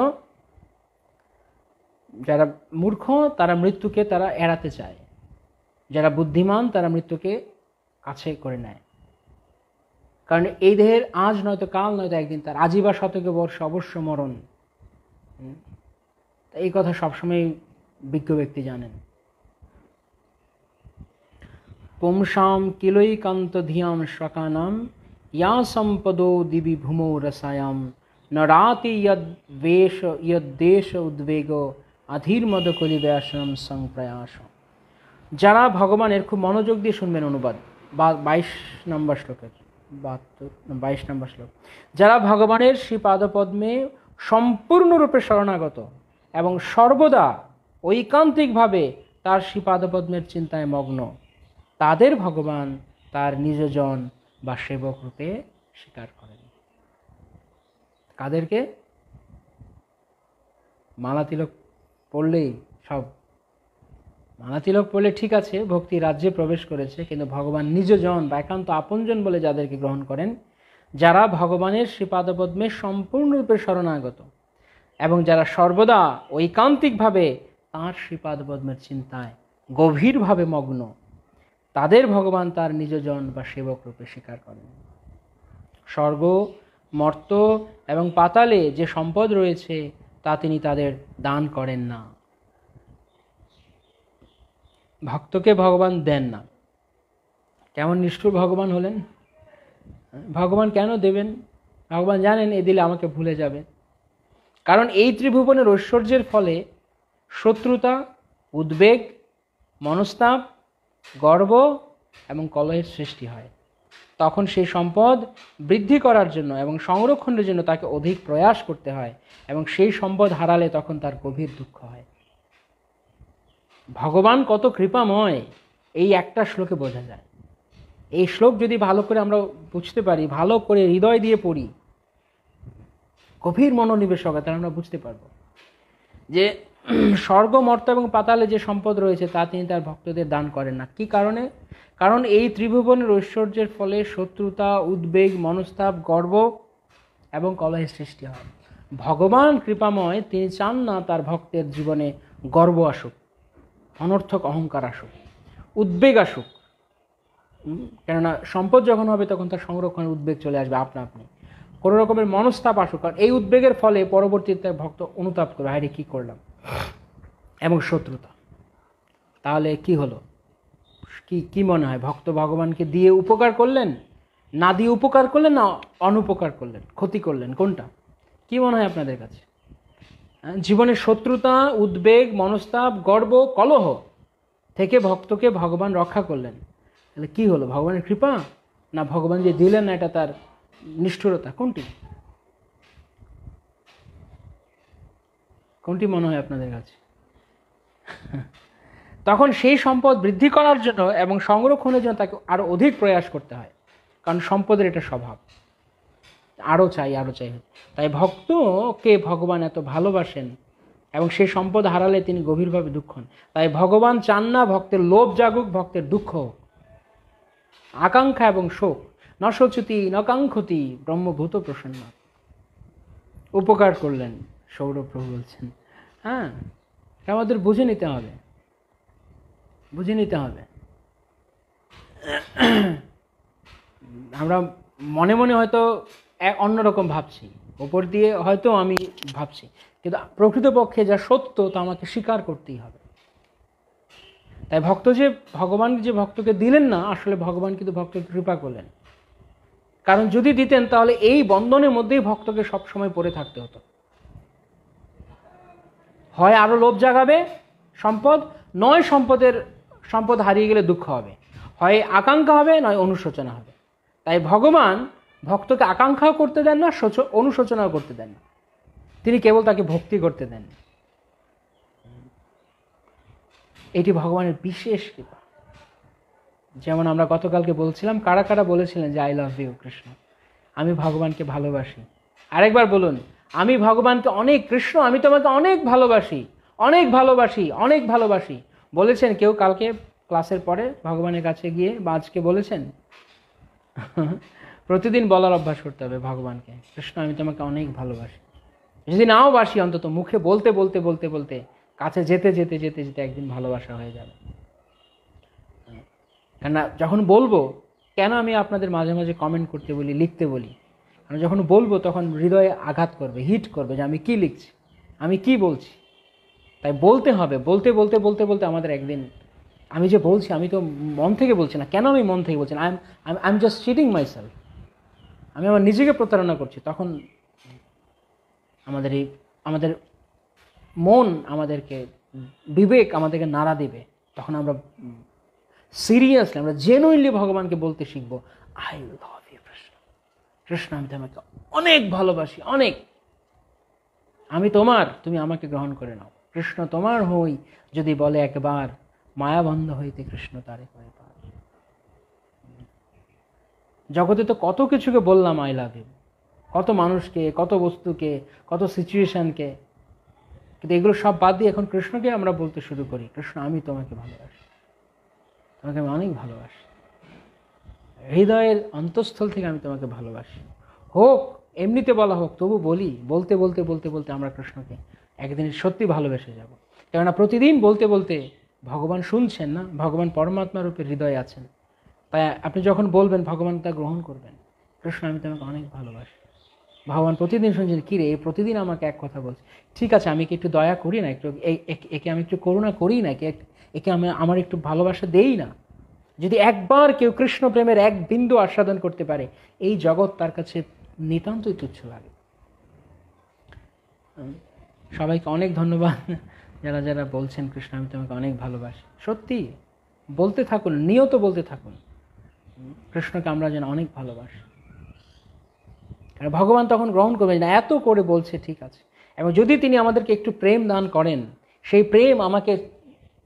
যারা মূর্খ তারা মৃত্যুকে তারা এড়াতে চায়, যারা বুদ্ধিমান তারা মৃত্যুকে কাছে করে নেয়। কারণ এই দেহের আজ নয়তো কাল নয়তো একদিন তার আজীবা শতকে বর্ষ অবশ্য মরণ। এই কথা সবসময় বিজ্ঞ ব্যক্তি জানেন। পুংসাম কিলৈকান্ত ধিয়াম শ্রকানাম ইয়া সম্পদো দিবি ভূমো রসায়াম নরাতি ইয়দ্দেশ উদ্বেগ অধীর্মদ কলিব্যাসম সংপ্রয়াস। যারা ভগবানের, খুব মনোযোগ দিয়ে শুনবেন অনুবাদ, 22 নম্বর শ্লোকের 22 নম্বর শ্লোক। যারা ভগবানের শ্রীপাদপদ্মে সম্পূর্ণরূপে শরণাগত এবং সর্বদা ঐকান্তিকভাবে তার শ্রীপাদপদ্মের চিন্তায় মগ্ন, তাদের ভগবান তার নিজজন বা সেবক রূপে স্বীকার করেন। কাদেরকে? মালা তিলক পড়লেই সব, মালা তিলক পড়লে ঠিক আছে, ভক্তি রাজ্যে প্রবেশ করেছে, কিন্তু ভগবান নিজজন বা একান্ত আপনজন বলে যাদেরকে গ্রহণ করেন, যারা ভগবানের শ্রীপাদপদ্মে সম্পূর্ণরূপে শরণাগত এবং যারা সর্বদা ঐকান্তিকভাবে তাঁর শ্রীপাদপদ্মের চিন্তায় গভীরভাবে মগ্ন, তাদের ভগবান তার নিজজন বা সেবক রূপে স্বীকার করেন। স্বর্গ, মর্ত এবং পাতালে যে সম্পদ রয়েছে তা তিনি তাদের দান করেন না। ভক্তকে ভগবান দেন না। কেমন নিষ্ঠুর ভগবান হলেন! ভগবান কেন দেবেন? ভগবান জানেন এ দিলে আমাকে ভুলে যাবে। কারণ এই ত্রিভুবনের ঐশ্বর্যের ফলে শত্রুতা, উদ্বেগ, মনস্তাপ, গর্ব এবং কলহের সৃষ্টি হয়। তখন সেই সম্পদ বৃদ্ধি করার জন্য এবং সংরক্ষণের জন্য তাকে অধিক প্রয়াস করতে হয়, এবং সেই সম্পদ হারালে তখন তার গভীর দুঃখ হয়। ভগবান কত কৃপাময় এই একটা শ্লোকে বোঝা যায়। এই শ্লোক যদি ভালো করে আমরা বুঝতে পারি, ভালো করে হৃদয় দিয়ে পড়ি, গভীর মনোনিবেশ হবে, তাহলে আমরা বুঝতে পারবো যে স্বর্গ, মর্ত এবং পাতালে যে সম্পদ রয়েছে তা তিনি তার ভক্তদের দান করেন না। কি কারণে? কারণ এই ত্রিভুবনের ঐশ্বর্যের ফলে শত্রুতা, উদ্বেগ, মনস্তাপ, গর্ব এবং কলহের সৃষ্টি হয়। ভগবান কৃপাময়, তিনি চান না তার ভক্তের জীবনে গর্ব আসুক, অনর্থক অহংকার আসুক, উদ্বেগ আসুক। কেননা সম্পদ যখন হবে তখন তার সংরক্ষণের উদ্বেগ চলে আসবে আপনা আপনি। কোনো রকমের মনস্তাপ আসুক, কারণ এই উদ্বেগের ফলে পরবর্তীতে ভক্ত অনুতাপ করবে, হায় রে কী করলাম, এবং শত্রুতা। তাহলে কি হলো? কি মনে হয়, ভক্ত ভগবানকে দিয়ে উপকার করলেন, না দিয়ে উপকার করলেন, না অনুপকার করলেন, ক্ষতি করলেন? কোনটা? কি মনে হয় আপনাদের কাছে? জীবনের শত্রুতা, উদ্বেগ, মনস্তাপ, গর্ব, কলহ থেকে ভক্তকে ভগবান রক্ষা করলেন, তাহলে কি হলো? ভগবানের কৃপা, না ভগবান যে দিলেন না এটা তার নিষ্ঠুরতা? কোনটি মনে হয় আপনাদের কাছে? তখন সেই সম্পদ বৃদ্ধি করার জন্য এবং সংরক্ষণের জন্য তাকে আরো অধিক প্রয়াস করতে হয়, কারণ সম্পদের এটা স্বভাব, আরো চাই। তাই ভক্তকে ভগবান এত ভালোবাসেন এবং সেই সম্পদ হারালে তিনি গভীরভাবে দুঃখ হন। তাই ভগবান চান না ভক্তের লোভ জাগুক, ভক্তের দুঃখ, আকাঙ্ক্ষা এবং শোক। ন শোচতি ন কাঙ্ক্ষতি ব্রহ্মভূত প্রসন্ন। উপকার করলেন সৌরপ্রভু বলছেন। হ্যাঁ, এটা আমাদের বুঝে নিতে হবে, বুঝে নিতে হবে। আমরা মনে মনে হয়তো অন্যরকম ভাবছি, ওপর দিয়ে হয়তো আমি ভাবছি, কিন্তু প্রকৃতপক্ষে যা সত্য তা আমাকে স্বীকার করতেই হবে। তাই ভক্ত যে ভগবান যে ভক্তকে দিলেন না, আসলে ভগবান কিন্তু ভক্তকে কৃপা করলেন। কারণ যদি দিতেন তাহলে এই বন্ধনের মধ্যেই ভক্তকে সবসময় পড়ে থাকতে হতো। হয় আরো লোভ জাগাবে সম্পদ, নয় সম্পদ হারিয়ে গেলে দুঃখ হবে, হয় আকাঙ্ক্ষা হবে নয় অনুশোচনা হবে। তাই ভগবান ভক্তকে আকাঙ্ক্ষাও করতে দেন না, অনুশোচনাও করতে দেন না, তিনি কেবল তাকে ভক্তি করতে দেন। এটি ভগবানের বিশেষ কৃপা। যেমন আমরা গতকালকে বলছিলাম, কারা কারা বলেছিলেন যে আই লাভ ইউ কৃষ্ণ, আমি ভগবানকে ভালোবাসি। আরেকবার বলুন, আমি ভগবানকে অনেক, কৃষ্ণ আমি তোমাকে অনেক ভালোবাসি, অনেক ভালোবাসি, অনেক ভালোবাসি বলেছেন কেউ কালকে ক্লাসের পরে ভগবানের কাছে গিয়ে বা আজকে বলেছেন? প্রতিদিন বলার অভ্যাস করতে হবে ভগবানকে, কৃষ্ণ আমি তোমাকে অনেক ভালোবাসি। যদি নাও বাসি, অন্তত মুখে বলতে বলতে বলতে বলতে কাছে যেতে যেতে যেতে যেতে একদিন ভালোবাসা হয়ে যাবে। কেননা যখন বলবো, কেন আমি আপনাদের মাঝে মাঝে কমেন্ট করতে বলি, লিখতে বলি, আমি যখন বলবো তখন হৃদয়ে আঘাত করবে, হিট করবে যে আমি কি লিখছি, আমি কি বলছি। তাই বলতে হবে, বলতে বলতে বলতে বলতে আমাদের একদিন, আমি যে বলছি আমি তো মন থেকে বলছি না, কেন আমি মন থেকে বলছি না, I am just cheating myself, আমি আমার নিজেকে প্রতারণা করছি। তখন আমাদের মন আমাদেরকে, বিবেক আমাদেরকে নাড়া দেবে, তখন আমরা সিরিয়াসলি, আমরা জেনুইনলি ভগবানকে বলতে শিখবো, I love you Krishna, Krishna আমি তোমাকে অনেক ভালোবাসি, অনেক, আমি তোমার, তুমি আমাকে গ্রহণ করে নাও, কৃষ্ণ তোমার হই যদি বলে একবার, মায়াবন্ধ হইতে কৃষ্ণ তারে করে পার। জগতে তো কত কিছুকে বললাম আই লাভ ইউ, কত মানুষকে, কত বস্তুকে, কত সিচুয়েশনকে, কিন্তু এগুলো সব বাদ দিয়ে এখন কৃষ্ণকে আমরা বলতে শুরু করি, কৃষ্ণ আমি তোমাকে ভালোবাসি, তোমাকে আমি অনেক ভালোবাসি, হৃদয়ের অন্তঃস্থল থেকে আমি তোমাকে ভালোবাসি। হোক এমনিতে বলা হোক, তবু বলি, বলতে বলতে বলতে বলতে আমরা কৃষ্ণকে একদিন সত্যি ভালোবেসে যাব। কেননা প্রতিদিন বলতে বলতে ভগবান শুনছেন না, ভগবান পরমাত্মা রূপে হৃদয়ে আছেন। তাই আপনি যখন বলবেন ভগবান তা গ্রহণ করবেন, কৃষ্ণ আমি তোমাকে অনেক ভালোবাসি। ভগবান প্রতিদিন শুনছেন, কী রে প্রতিদিন আমাকে এক কথা বলছে, ঠিক আছে আমি কি একটু দয়া করি না, একটু একে আমি একটু করুণা করি না, একে আমি আমার একটু ভালোবাসা দেই না। যদি একবার কেউ কৃষ্ণ প্রেমের এক বিন্দু আস্বাদন করতে পারে, এই জগৎ তার কাছে নিতান্তই তুচ্ছ লাগে। সবাইকে অনেক ধন্যবাদ যারা যারা বলছেন কৃষ্ণ আমি তোমাকে অনেক ভালোবাসি। সত্যি বলতে থাকুন, নিয়ত বলতে থাকুন, কৃষ্ণকে আমরা যেন অনেক ভালোবাসি। কারণ ভগবান তখন গ্রহণ করবেন না, এত করে বলছে ঠিক আছে, এবং যদি তিনি আমাদেরকে একটু প্রেম দান করেন, সেই প্রেম আমাকে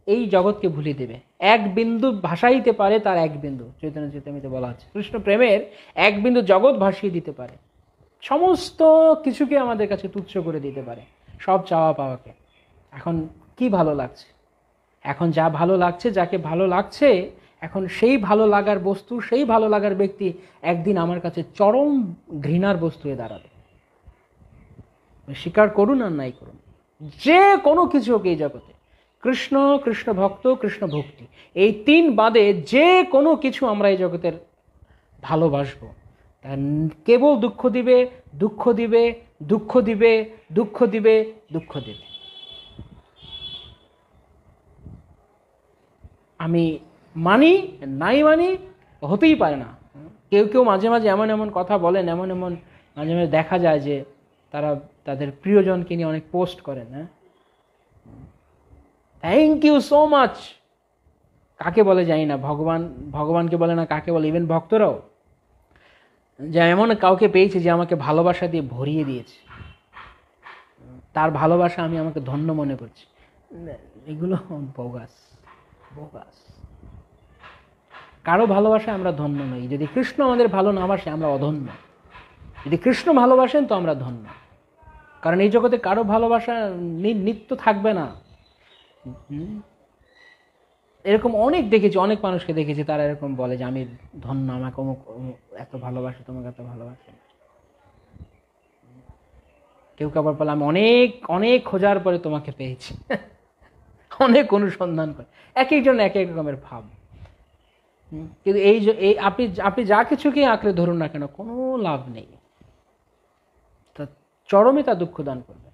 এই জগৎকে ভুলিয়ে দেবে। এক বিন্দু ভাসাইতে পারে, তার এক বিন্দু, চৈতন্য চৈতামৃতে বলা হচ্ছে, কৃষ্ণ প্রেমের এক বিন্দু জগৎ ভাসিয়ে দিতে পারে, সমস্ত কিছুকে আমাদের কাছে তুচ্ছ করে দিতে পারে, সব চাওয়া পাওয়াকে। এখন কি ভালো লাগছে, এখন যা ভালো লাগছে, যাকে ভালো লাগছে, এখন সেই ভালো লাগার বস্তু, সেই ভালো লাগার ব্যক্তি একদিন আমার কাছে চরম ঘৃণার বস্তু হয়ে দাঁড়াবে। স্বীকার করুন আর নাই করুন, যে কোনো কিছু হোক এই জগতে, কৃষ্ণ, কৃষ্ণ ভক্ত, কৃষ্ণ ভক্তি, এই তিন বাদে যে কোনো কিছু আমরা এই জগতের ভালোবাসবো, তা কেবল দুঃখ দিবে, দুঃখ দিবে, দুঃখ দিবে, দুঃখ দিবে, দুঃখ দিবে। আমি মানি নাই মানি, হতেই পারে না। কেউ কেউ মাঝে মাঝে এমন এমন কথা বলেন, এমন এমন মাঝে মাঝে দেখা যায় যে তারা তাদের প্রিয়জনকে নিয়ে অনেক পোস্ট করেন, হ্যাঁ, থ্যাংক ইউ সো মাচ, কাকে বলে জানি না, ভগবানকে বলে না, কাকে বলে, ইভেন ভক্তরাও, যে এমন কাউকে পেয়েছে যে আমাকে ভালোবাসা দিয়ে ভরিয়ে দিয়েছে, তার ভালোবাসা আমি আমাকে ধন্য মনে করছি। এগুলো বোগাস, বোগাস। কারো ভালোবাসা আমরা ধন্য নই। যদি কৃষ্ণ আমাদের ভালো না বাসে আমরা অধন্য, যদি কৃষ্ণ ভালোবাসেন তো আমরা ধন্য। কারণ এই জগতে কারো ভালোবাসা নিত্য থাকবে না। এরকম অনেক দেখেছি, অনেক মানুষকে দেখেছি তারা এরকম বলে যে আমি ধন্য, আমাকে অমুক এত ভালোবাসে, তোমাকে এত ভালোবাসে। কেউ আবার বলে আমি অনেক অনেক খোঁজার পরে তোমাকে পেয়েছি, অনেক অনুসন্ধান করে। এক একজন এক এক রকমের ভাব। কিন্তু এই আপনি আপনি যা কিছুকে আঁকড়ে ধরুন না কেন, কোনো লাভ নেই। তা চরমে তা দুঃখ দান করবে।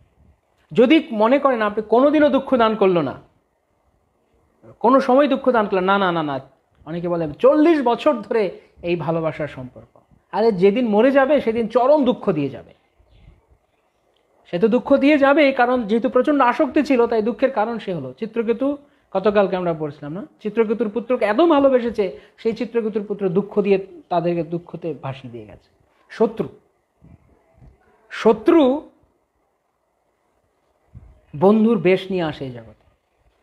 যদি মনে করেন আপনি কোনোদিনও দুঃখ দান করলো না, কোনো সময় দুঃখ দান করলেন না, না না না, অনেকে বলে 40 বছর ধরে এই ভালোবাসার সম্পর্ক, আরে যেদিন মরে যাবে সেদিন চরম দুঃখ দিয়ে যাবে। সে তো দুঃখ দিয়ে যাবে, কারণ যেহেতু প্রচন্ড আসক্তি ছিল, তাই দুঃখের কারণ সে হলো চিত্রকেতু। গতকালকে আমরা পড়ছিলাম না, চিত্রকেতুর পুত্রকে এত ভালোবেসেছে, সেই চিত্রকেতুর পুত্র দুঃখ দিয়ে তাদেরকে দুঃখতে ভাসিয়ে দিয়ে গেছে। শত্রু বন্ধুর বেশ নিয়ে আসে এই জগতে,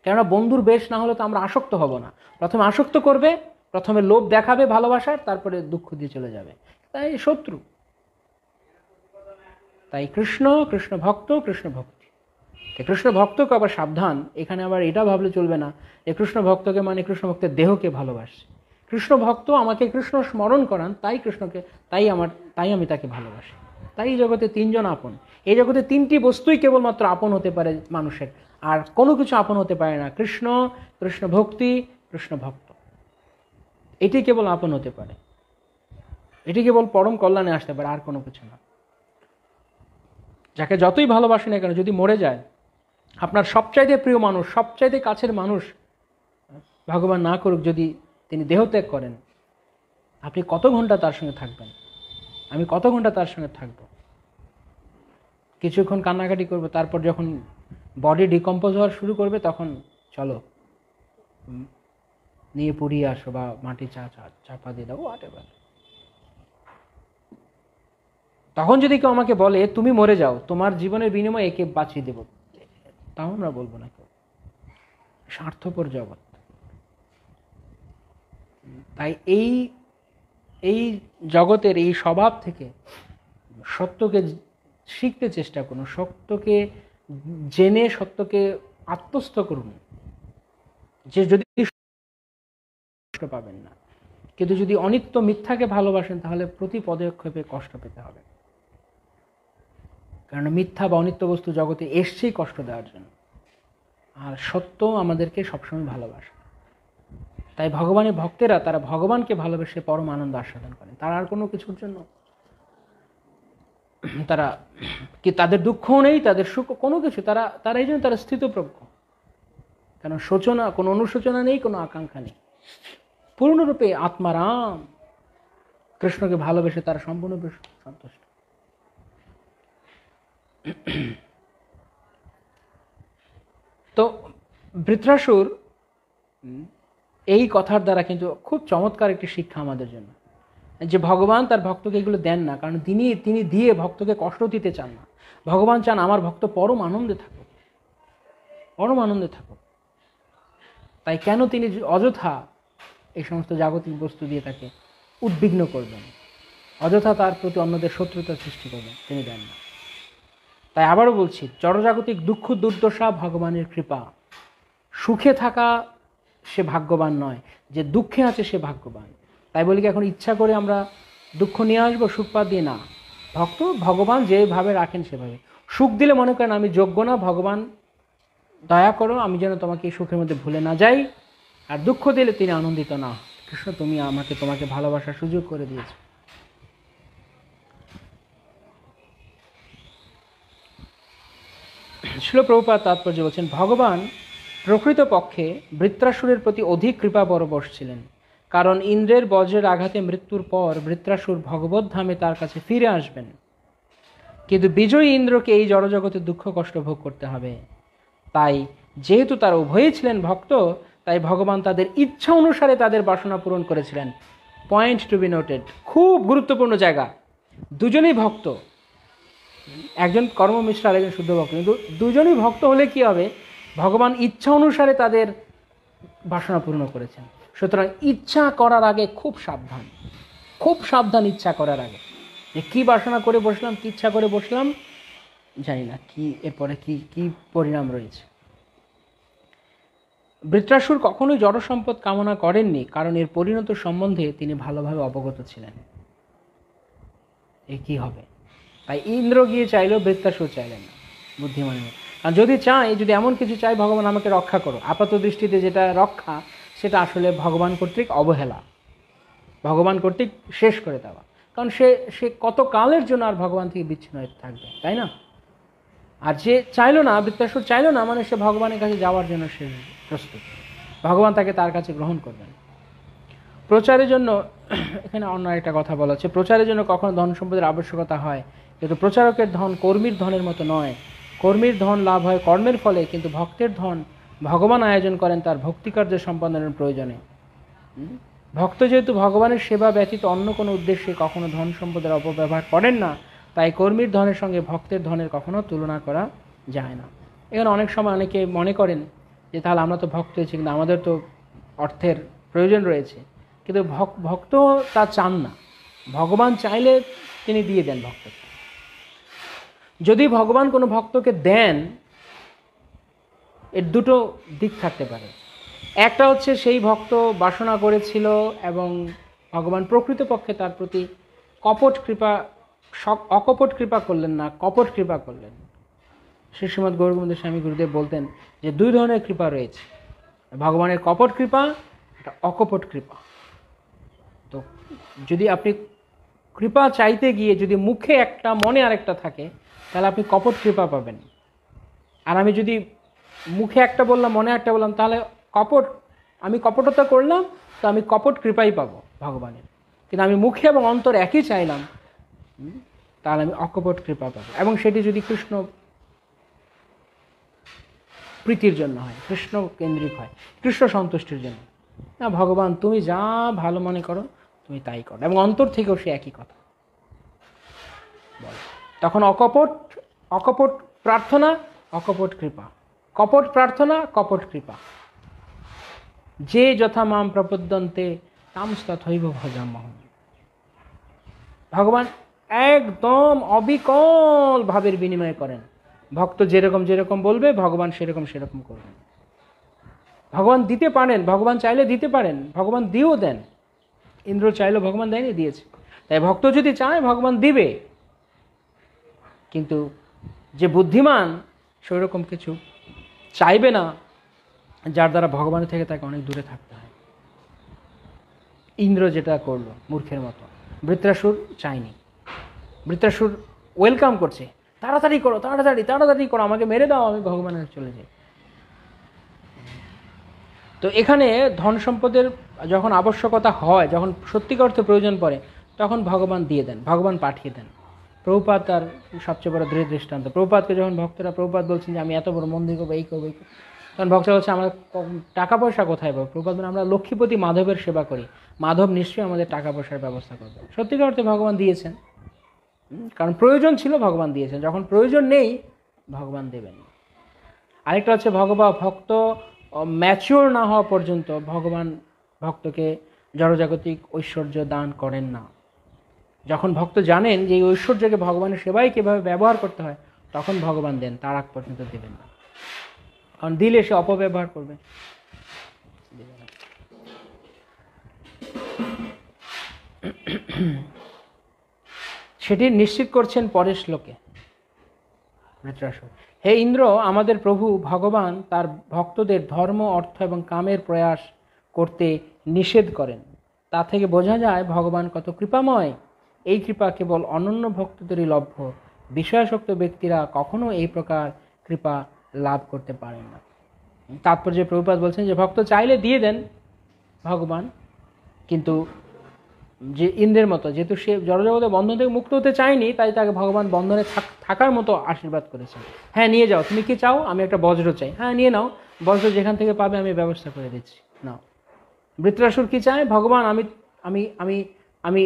কেননা বন্ধুর বেশ না হলে তো আমরা আসক্ত হব না। প্রথমে আসক্ত করবে, প্রথমে লোভ দেখাবে ভালোবাসার, তারপরে দুঃখ দিয়ে চলে যাবে। তাই শত্রু। তাই কৃষ্ণ, কৃষ্ণ ভক্ত, কৃষ্ণ ভক্তি। কৃষ্ণ ভক্তকে আবার সাবধান, এখানে আবার এটা ভাবলে চলবে না যে কৃষ্ণ ভক্তকে মানে কৃষ্ণ ভক্তের দেহকে ভালোবাসে। কৃষ্ণ ভক্ত আমাকে কৃষ্ণ স্মরণ করান, তাই কৃষ্ণকে, তাই আমি তাকে ভালোবাসি। তাই জগতে তিনজন আপন। এই জগতে তিনটি বস্তুই কেবলমাত্র আপন হতে পারে মানুষের, আর কোনো কিছু আপন হতে পারে না। কৃষ্ণ, কৃষ্ণ ভক্তি, কৃষ্ণ ভক্ত, এটি কেবল আপন হতে পারে, এটি কেবল পরম কল্যাণে আসতে পারে, আর কোনো কিছু না। যাকে যতই ভালোবাসে না কেন, যদি মরে যায়, আপনার সবচাইতে প্রিয় মানুষ, সবচাইতে কাছের মানুষ, ভগবান না করুক, যদি তিনি দেহত্যাগ করেন, আপনি কত ঘন্টা তার সঙ্গে থাকবেন? আমি কত ঘন্টা তার সঙ্গে থাকবো? কিছুক্ষণ কান্নাকাটি করবো, তারপর যখন বডি ডিকম্পোজ হওয়া শুরু করবে, তখন চলো নিয়ে পুড়িয়ে আসো, বা মাটি চাপা দিয়ে দাও, হোয়াটএভার। তখন যদি কেউ আমাকে বলে তুমি মরে যাও, তোমার জীবনের বিনিময়ে একে বাঁচিয়ে দেব, তাও আমরা বলবো না। কেউ স্বার্থপর জগৎ। তাই এই জগতের এই স্বভাব থেকে সত্যকে শিখতে চেষ্টা করুন, সত্যকে জেনে সত্যকে আত্মস্থ করুন। যে যদি কষ্ট পাবেন না, কিন্তু যদি অনিত্য মিথ্যাকে ভালোবাসেন, তাহলে প্রতি পদক্ষেপে কষ্ট পেতে হবে। কারণ মিথ্যা বা অনিত্য বস্তু জগতে এসছেই কষ্ট দেওয়ার জন্য, আর সত্য আমাদেরকে সবসময় ভালোবাসে। তাই ভগবানের ভক্তেরা, তারা ভগবানকে ভালোবেসে পরম আনন্দ আস্বাদন করেন। তারা আর কোনো কিছুর জন্য তারা কি, তাদের দুঃখও নেই, তাদের সুখ, কোনো কিছু, তারা এই জন্য তারা স্থিতপ্রজ্ঞ। কেন শোচনা, কোনো অনুশোচনা নেই, কোনো আকাঙ্ক্ষা নেই, পূর্ণরূপে আত্মারাম। কৃষ্ণকে ভালোবেসে তারা সম্পূর্ণরূপে সন্তুষ্ট। তো বৃত্রাসুর এই কথার দ্বারা কিন্তু খুব চমৎকার একটি শিক্ষা আমাদের জন্য, যে ভগবান তার ভক্তকে এগুলো দেন না, কারণ তিনি দিয়ে ভক্তকে কষ্ট দিতে চান না। ভগবান চান আমার ভক্ত পরম আনন্দে থাকুক, পরম আনন্দে থাকুক। তাই কেন তিনি অযথা এই সমস্ত জাগতিক বস্তু দিয়ে তাকে উদ্বিগ্ন করবেন, অযথা তার প্রতি অন্যদের শত্রুতা সৃষ্টি করবেন? তিনি দেন না। তাই আবারও বলছি, জড়জাগতিক দুঃখ দুর্দশা ভগবানের কৃপা। সুখে থাকা সে ভাগ্যবান নয়, যে দুঃখে আছে সে ভাগ্যবান। তাই বলি কি এখন ইচ্ছা করে আমরা দুঃখ নিয়ে আসবো সুখ পা দিয়ে? না। ভগবান যেভাবে রাখেন সেভাবে। সুখ দিলে মনে করেন আমি যোগ্য না, ভগবান দয়া করো, আমি যেন তোমাকে এই সুখের মধ্যে ভুলে না যাই। আর দুঃখ দিলে তিনি আনন্দিত না, কৃষ্ণ তুমি আমাকে তোমাকে ভালোবাসার সুযোগ করে দিয়েছো। শিল প্রভুপাদ তাৎপর্য বলছেন, ভগবান প্রকৃতপক্ষে বৃত্রাসুরের প্রতি অধিক কৃপা পরবশ ছিলেন, কারণ ইন্দ্রের বজ্রের আঘাতে মৃত্যুর পর বৃত্রাসুর ভগবত ধামে তার কাছে ফিরে আসবেন, কিন্তু বিজয়ী ইন্দ্রকে এই জড়জগতে দুঃখ কষ্ট ভোগ করতে হবে। তাই যেহেতু তারা উভয়ই ছিলেন ভক্ত, তাই ভগবান তাদের ইচ্ছা অনুসারে তাদের বাসনা পূরণ করেছিলেন। পয়েন্ট টু বি নোটেড, খুব গুরুত্বপূর্ণ জায়গা। দুজনেই ভক্ত, একজন কর্মমিশ্র আর একজন শুদ্ধ ভক্ত, কিন্তু দুজনই ভক্ত হলে কি হবে? ভগবান ইচ্ছা অনুসারে তাদের বাসনা পূর্ণ করেছেন। সুতরাং ইচ্ছা করার আগে খুব সাবধান, খুব সাবধান। ইচ্ছা করার আগে যে কি বাসনা করে বসলাম, কি ইচ্ছা করে বসলাম, জানি না কি এরপরে কি পরিণাম রয়েছে। বৃত্রাসুর কখনোই জড় সম্পদ কামনা করেননি, কারণ এর পরিণত সম্বন্ধে তিনি ভালোভাবে অবগত ছিলেন এ কি হবে। তাই ইন্দ্র গিয়ে চাইলেও বৃত্রাসুর চাইলেন না, বুদ্ধিমানের মতো। কারণ যদি চাই, যদি এমন কিছু চাই ভগবান আমাকে রক্ষা করো, আপাত দৃষ্টিতে যেটা রক্ষা সেটা আসলে ভগবান কর্তৃক অবহেলা, ভগবান কর্তৃক শেষ করে দেওয়া। কারণ সে কত কালের জন্য আর ভগবান থেকে বিচ্ছিন্ন হয়ে থাকবে, তাই না? আর যে চাইলো না, বৃত্রাসুর চাইলো না, মানে সে ভগবানের কাছে যাওয়ার জন্য সে প্রস্তুত, ভগবান তাকে তার কাছে গ্রহণ করবেন। প্রচারের জন্য এখানে অন্য একটা কথা বলা হচ্ছে, প্রচারের জন্য কখনো ধন সম্পদের আবশ্যকতা হয়, কিন্তু প্রচারকের ধন কর্মীর ধনের মতো নয়। কর্মীর ধন লাভ হয় কর্মের ফলে, কিন্তু ভক্তের ধন ভগবান আয়োজন করেন তার ভক্তিকার্য সম্পাদনের প্রয়োজনে। ভক্ত যেহেতু ভগবানের সেবা ব্যতীত অন্য কোনো উদ্দেশ্যে কখনো ধন সম্পদের অপব্যবহার করেন না, তাই কর্মীর ধনের সঙ্গে ভক্তের ধনের কখনো তুলনা করা যায় না। এখানে অনেক সময় অনেকে মনে করেন যে তাহলে আমরা তো ভক্ত হয়েছি, কিন্তু আমাদের তো অর্থের প্রয়োজন রয়েছে। কিন্তু ভক্ত তা চান না, ভগবান চাইলে তিনি দিয়ে দেন ভক্তকে। যদি ভগবান কোনো ভক্তকে দেন, এর দুটো দিক থাকতে পারে। একটা হচ্ছে সেই ভক্ত বাসনা করেছিল এবং ভগবান প্রকৃতপক্ষে তার প্রতি অকপট কৃপা করলেন না, কপট কৃপা করলেন। শ্রী শ্রীমৎ গৌরগোবিন্দ স্বামী গুরুদেব বলতেন যে দুই ধরনের কৃপা রয়েছে, ভগবানের কপট কৃপা, একটা অকপট কৃপা। তো যদি আপনি কৃপা চাইতে গিয়ে যদি মুখে একটা মনে আরেকটা থাকে, তাহলে আপনি কপট কৃপা পাবেন। আর আমি যদি মুখে একটা বললাম মনে একটা বললাম, তাহলে আমি কপটতা করলাম, তো আমি কপট কৃপাই পাবো ভগবানের। কিন্তু আমি মুখে এবং অন্তর একই চাইলাম, তাহলে আমি অকপট কৃপা পাবো। এবং সেটি যদি কৃষ্ণ প্রীতির জন্য হয়, কৃষ্ণ কেন্দ্রিক হয়, কৃষ্ণ সন্তুষ্টির জন্য, না ভগবান তুমি যা ভালো মনে করো তুমি তাই করো, এবং অন্তর থেকেও সে একই কথা বল। তখন অকপট প্রার্থনা, অকপট কৃপা, কপট প্রার্থনা, কপট কৃপা। যে যথা মাম প্রপদ্যন্তে তামস্তথৈব ভজাম্যহম। ভগবান একদম অবিকল ভাবের বিনিময় করেন। ভক্ত যেরকম যেরকম বলবে ভগবান সেরকম সেরকম করবেন। ভগবান দিতে পারেন, ভগবান চাইলে দিতে পারেন, ভগবান দিয়েও দেন। ইন্দ্র চাইলেও ভগবান দেয়নি, দিয়েছে। তাই ভক্ত যদি চায় ভগবান দিবে, কিন্তু যে বুদ্ধিমান সেরকম কিছু চাইবে না যার দ্বারা ভগবানের থেকে তাকে অনেক দূরে থাকতে হয়। ইন্দ্র যেটা করলো মূর্খের মতো, বৃত্রাসুর চায়নি। বৃত্রাসুর ওয়েলকাম করছে, তাড়াতাড়ি করো, তাড়াতাড়ি তাড়াতাড়ি করো, আমাকে মেরে দাও, আমি ভগবানের চলে যাই। তো এখানে ধন সম্পদের যখন আবশ্যকতা হয়, যখন সত্যিকার অর্থে প্রয়োজন পড়ে, তখন ভগবান দিয়ে দেন, ভগবান পাঠিয়ে দেন। প্রভুপাদ তার সবচেয়ে বড় দৃষ্টান্ত। প্রভুপাদকে যখন ভক্তরা, প্রভুপাদ বলছেন যে আমি এত বড় মন্দির করবো, এই করবো, এই করবো, তখন ভক্তরা বলছে আমার টাকা পয়সা কোথায় পাবো? প্রভুপাদ বলেন আমরা লক্ষ্মীপতি মাধবের সেবা করি, মাধব নিশ্চয়ই আমাদের টাকা পয়সার ব্যবস্থা করবে। সত্যিকার অর্থে ভগবান দিয়েছেন, কারণ প্রয়োজন ছিল ভগবান দিয়েছেন, যখন প্রয়োজন নেই ভগবান দেবেন। আরেকটা হচ্ছে ভক্ত ম্যাচিওর না হওয়া পর্যন্ত ভগবান ভক্তকে জড়জাগতিক ঐশ্বর্য দান করেন না। যখন ভক্ত জানেন যে এই ঐশ্বর্যকে ভগবানের সেবায় কীভাবে ব্যবহার করতে হয়, তখন ভগবান দেন, তার আগ পর্যন্ত দেবেন না। কারণ দিলে সে অপব্যবহার করবে। সেটি নিশ্চিত করছেন পরের শ্লোকে বৃত্রাসুর। হে ইন্দ্র, আমাদের প্রভু ভগবান তার ভক্তদের ধর্ম, অর্থ এবং কামের প্রয়াস করতে নিষেধ করেন। তা থেকে বোঝা যায় ভগবান কত কৃপাময়। এই কৃপা কেবল অনন্য ভক্তদেরই লভ্য, বিষয়াসক্ত ব্যক্তিরা কখনো এই প্রকার কৃপা লাভ করতে পারেন না। তাৎপর্যে প্রভুপাদ বলছেন যে ভক্ত চাইলে দিয়ে দেন ভগবান, কিন্তু যে ইন্দ্রের মতো, যেহেতু সে জড়জগতের বন্ধন থেকে মুক্ত হতে চায়নি, তাই তাকে ভগবান বন্ধনে থাকার মতো আশীর্বাদ করেছেন। হ্যাঁ নিয়ে যাও, তুমি কি চাও? আমি একটা বজ্র চাই। হ্যাঁ নিয়ে নাও, বজ্র যেখান থেকে পাবে আমি ব্যবস্থা করে দিচ্ছি, নাও। বৃত্রাসুর কি চায়? ভগবান আমি আমি আমি আমি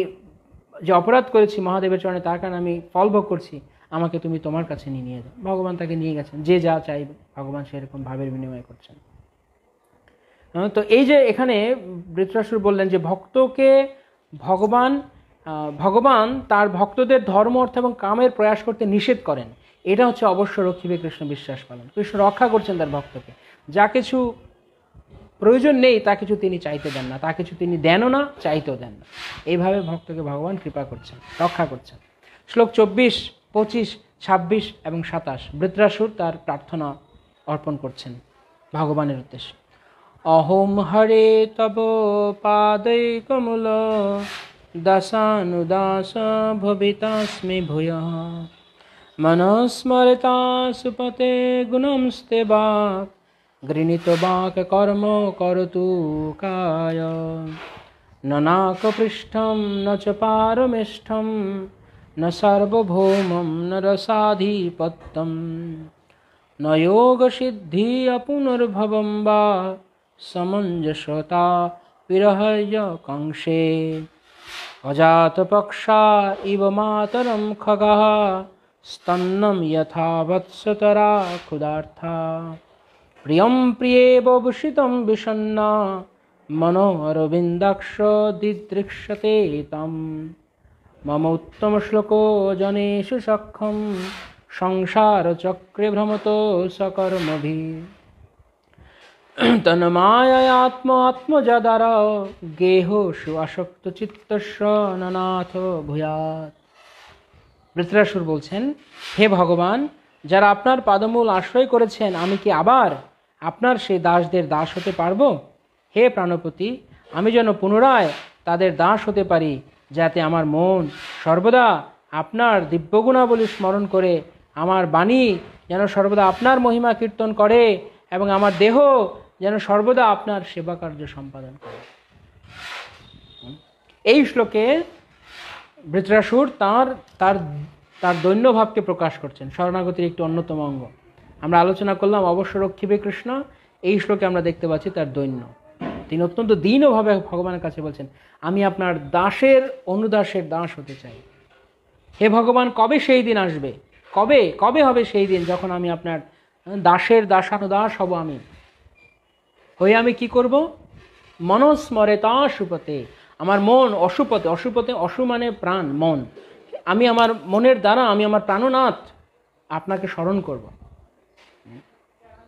যে অপরাধ করেছি মহাদেবের চরণে, তার কারণে আমি ফল ভোগ করছি, আমাকে তুমি তোমার কাছে নিয়ে যাও। ভগবান তাকে নিয়ে গেছেন, যে যা চাইবে ভগবান সেরকম ভাবের বিনিময় করছেন। তো এই যে এখানে বৃত্রাসুর বললেন যে ভক্তকে ভগবান তার ভক্তদের ধর্ম, অর্থ এবং কামের প্রয়াস করতে নিষেধ করেন। এটা হচ্ছে অবশ্য রক্ষিবে কৃষ্ণ বিশ্বাস পালন। কৃষ্ণ রক্ষা করছেন তার ভক্তকে। যা কিছু প্রয়োজন নেই তা কিছু তিনি চাইতে দেন না, তা কিছু তিনি দেনও না, চাইতেও দেন না। এইভাবে ভক্তকে ভগবান কৃপা করছেন, রক্ষা করছেন। শ্লোক 24, 25, 26 এবং 27 বৃত্রাসুর তার প্রার্থনা অর্পণ করছেন ভগবানের উদ্দেশ্যে। অহোম হরে তব পাদৈকমূল দাসানুদাস ভবিতাস্মি ভূয়ঃ মনস্মরিতা সুপতে গুণমস্তে বাক গৃণীত বাক কর্ম করতু কায় নাক পৃষ্ঠম ন চ পারমেষ্ঠম ন সার্বভৌমম ন রসাধিপত্যম ন যোগ সিদ্ধি অপুনর্ভবম বা সমঞ্জসতা বিরহয় কংসে অজাতপক্ষা ইব মাতরম খগঃ স্তন্নম যথা বৎসতরা ক্ষুধার্থা প্রিয়ম প্রিয়েব ভূষিতম বিষণ্ণা মনো অরবিন্দাক্ষ দিদৃক্ষ্যতে তম মম উত্তম শ্লোকো জনেষু সক্ষম সংসার চক্রে ভ্রমত সকর্মভিঃ তন্মায়াত্ম আত্মজাদার গেহসু আসক্ত চিত্তস্য ননাথ ভূয়াৎ। বৃত্রাসুর বলছেন, হে ভগবান, যারা আপনার পাদমূল আশ্রয় করেছেন, আমি কি আবার আপনার সেই দাসদের দাস হতে পারবো? হে প্রাণপতি, আমি যেন পুনরায় তাদের দাস হতে পারি, যাতে আমার মন সর্বদা আপনার দিব্যগুণাবলী স্মরণ করে, আমার বাণী যেন সর্বদা আপনার মহিমা কীর্তন করে এবং আমার দেহ যেন সর্বদা আপনার সেবা কার্য সম্পাদন করে। এই শ্লোকে বৃত্রাসুর তার তার তার দৈন্যভাবকে প্রকাশ করছেন, শরণাগতির একটি অন্যতম অঙ্গ। আমরা আলোচনা করলাম অবশ্য রক্ষিবে কৃষ্ণ, এই শ্লোকে আমরা দেখতে পাচ্ছি তার দৈন্য। তিনি অত্যন্ত দীনভাবে ভগবানের কাছে বলছেন, আমি আপনার দাসের অনুদাসের দাস হতে চাই। হে ভগবান, কবে সেই দিন আসবে? কবে কবে হবে সেই দিন যখন আমি আপনার দাসের দাসানুদাস হব? আমি হয়ে আমি কি করব? মনস্মরেতা সুপতে, আমার মন অসুপতে, অসুপতে অসু মানে প্রাণ, মন, আমি আমার মনের দ্বারা, আমি আমার প্রাণনাথ আপনাকে স্মরণ করব।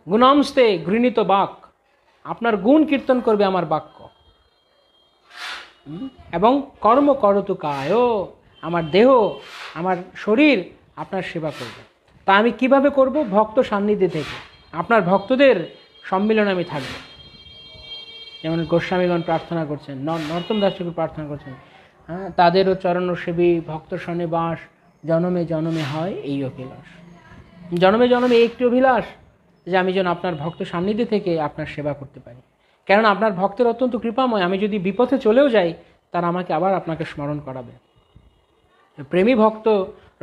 গুণামস্তে গৃণীত বাক, আপনার গুণ কীর্তন করবে আমার বাক্য। এবং কর্ম করতু কায়, আমার দেহ, আমার শরীর আপনার সেবা করবে। তা আমি কিভাবে করব? ভক্ত সান্নিধ্যে থেকে, আপনার ভক্তদের সম্মিলনে আমি থাকব। যেমন গোস্বামীগণ প্রার্থনা করছেন, নরোত্তম দাস ঠাকুর প্রার্থনা করছেন, হ্যাঁ, তাদেরও চরণ সেবী ভক্ত সন্নিবাস জনমে জনমে হয় এই অভিলাষ। জনমে জনমে একটি অভিলাষ যে আমি যেন আপনার ভক্ত সান্নিধ্যে থেকে আপনার সেবা করতে পারি। কেননা আপনার ভক্তের অত্যন্ত কৃপাময়, আমি যদি বিপথে চলেও যাই তারা আমাকে আবার আপনাকে স্মরণ করাবে। প্রেমী ভক্ত,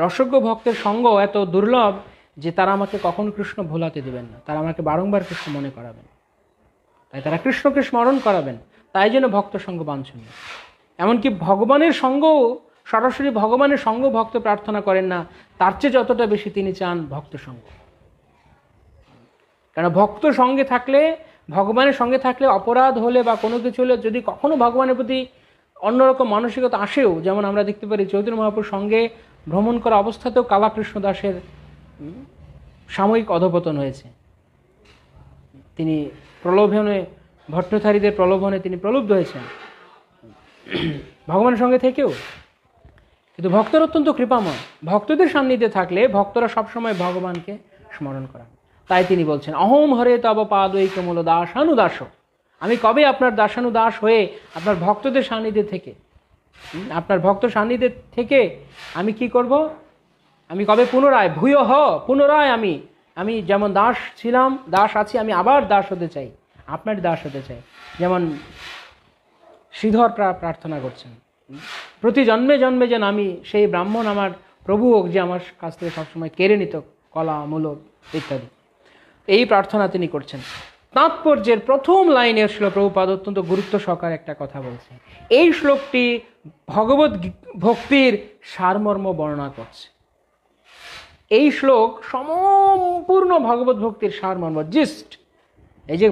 রসজ্ঞ ভক্তের সঙ্গ এত দুর্লভ যে তারা আমাকে কখনো কৃষ্ণ ভোলাতে দেবেন না, তারা আমাকে বারংবার কৃষ্ণ মনে করাবেন, তাই তারা কৃষ্ণকে স্মরণ করাবেন। তাই জন্য ভক্ত সঙ্গ বাঞ্ছনীয়। এমনকি ভগবানের সঙ্গ, সরাসরি ভগবানের সঙ্গ ভক্ত প্রার্থনা করেন না, তার চেয়ে যতটা বেশি তিনি চান ভক্ত সঙ্গ। কারণ ভক্ত সঙ্গে থাকলে, ভগবানের সঙ্গে থাকলে অপরাধ হলে বা কোনো কিছু হলে, যদি কখনো ভগবানের প্রতি অন্যরকম মানসিকতা আসেও, যেমন আমরা দেখতে পারি চৈতন্য মহাপ্রভুর সঙ্গে ভ্রমণ করা অবস্থাতেও কালাকৃষ্ণ দাসের সাময়িক অধপতন হয়েছে। তিনি প্রলোভনে, ভট্টচারীদের প্রলোভনে তিনি প্রলুব্ধ হয়েছেন ভগবানের সঙ্গে থেকেও। কিন্তু ভক্তরা অত্যন্ত কৃপাময়, ভক্তদের সান্নিধ্যে থাকলে ভক্তরা সবসময় ভগবানকে স্মরণ করেন। তাই তিনি বলছেন, অহম হরে তব পাদৈকমূল দাসানুদাস, আমি কবে আপনার দাসানুদাস হয়ে আপনার ভক্তদের সান্নিধ্যে থেকে, আপনার ভক্ত সান্নিধ্যে থেকে আমি কি করব? আমি কবে পুনরায় ভূয়ঃ, পুনরায় আমি যেমন দাস ছিলাম, দাস আছি, আমি আবার দাস হতে চাই, আপনার দাস হতে চাই। যেমন শ্রীধর প্রার্থনা করছেন, প্রতি জন্মে জন্মে যেন আমি সেই ব্রাহ্মণ আমার প্রভু হোক, যে আমার কাছ থেকে সবসময় কেড়ে নিত কলা, মূলক ইত্যাদি। এই প্রার্থনা তিনি করছেন। তাৎপর্যের প্রথম লাইনে ছিল প্রভুপাদ অত্যন্ত গুরুত্ব সহকারে একটা কথা বলছে। এই শ্লোকটি ভগবত ভক্তির সারমর্ম বর্ণনা করছে। এই শ্লোক সম্পূর্ণ ভগবত ভক্তির সারমর্ম, জিস্ট। এই যে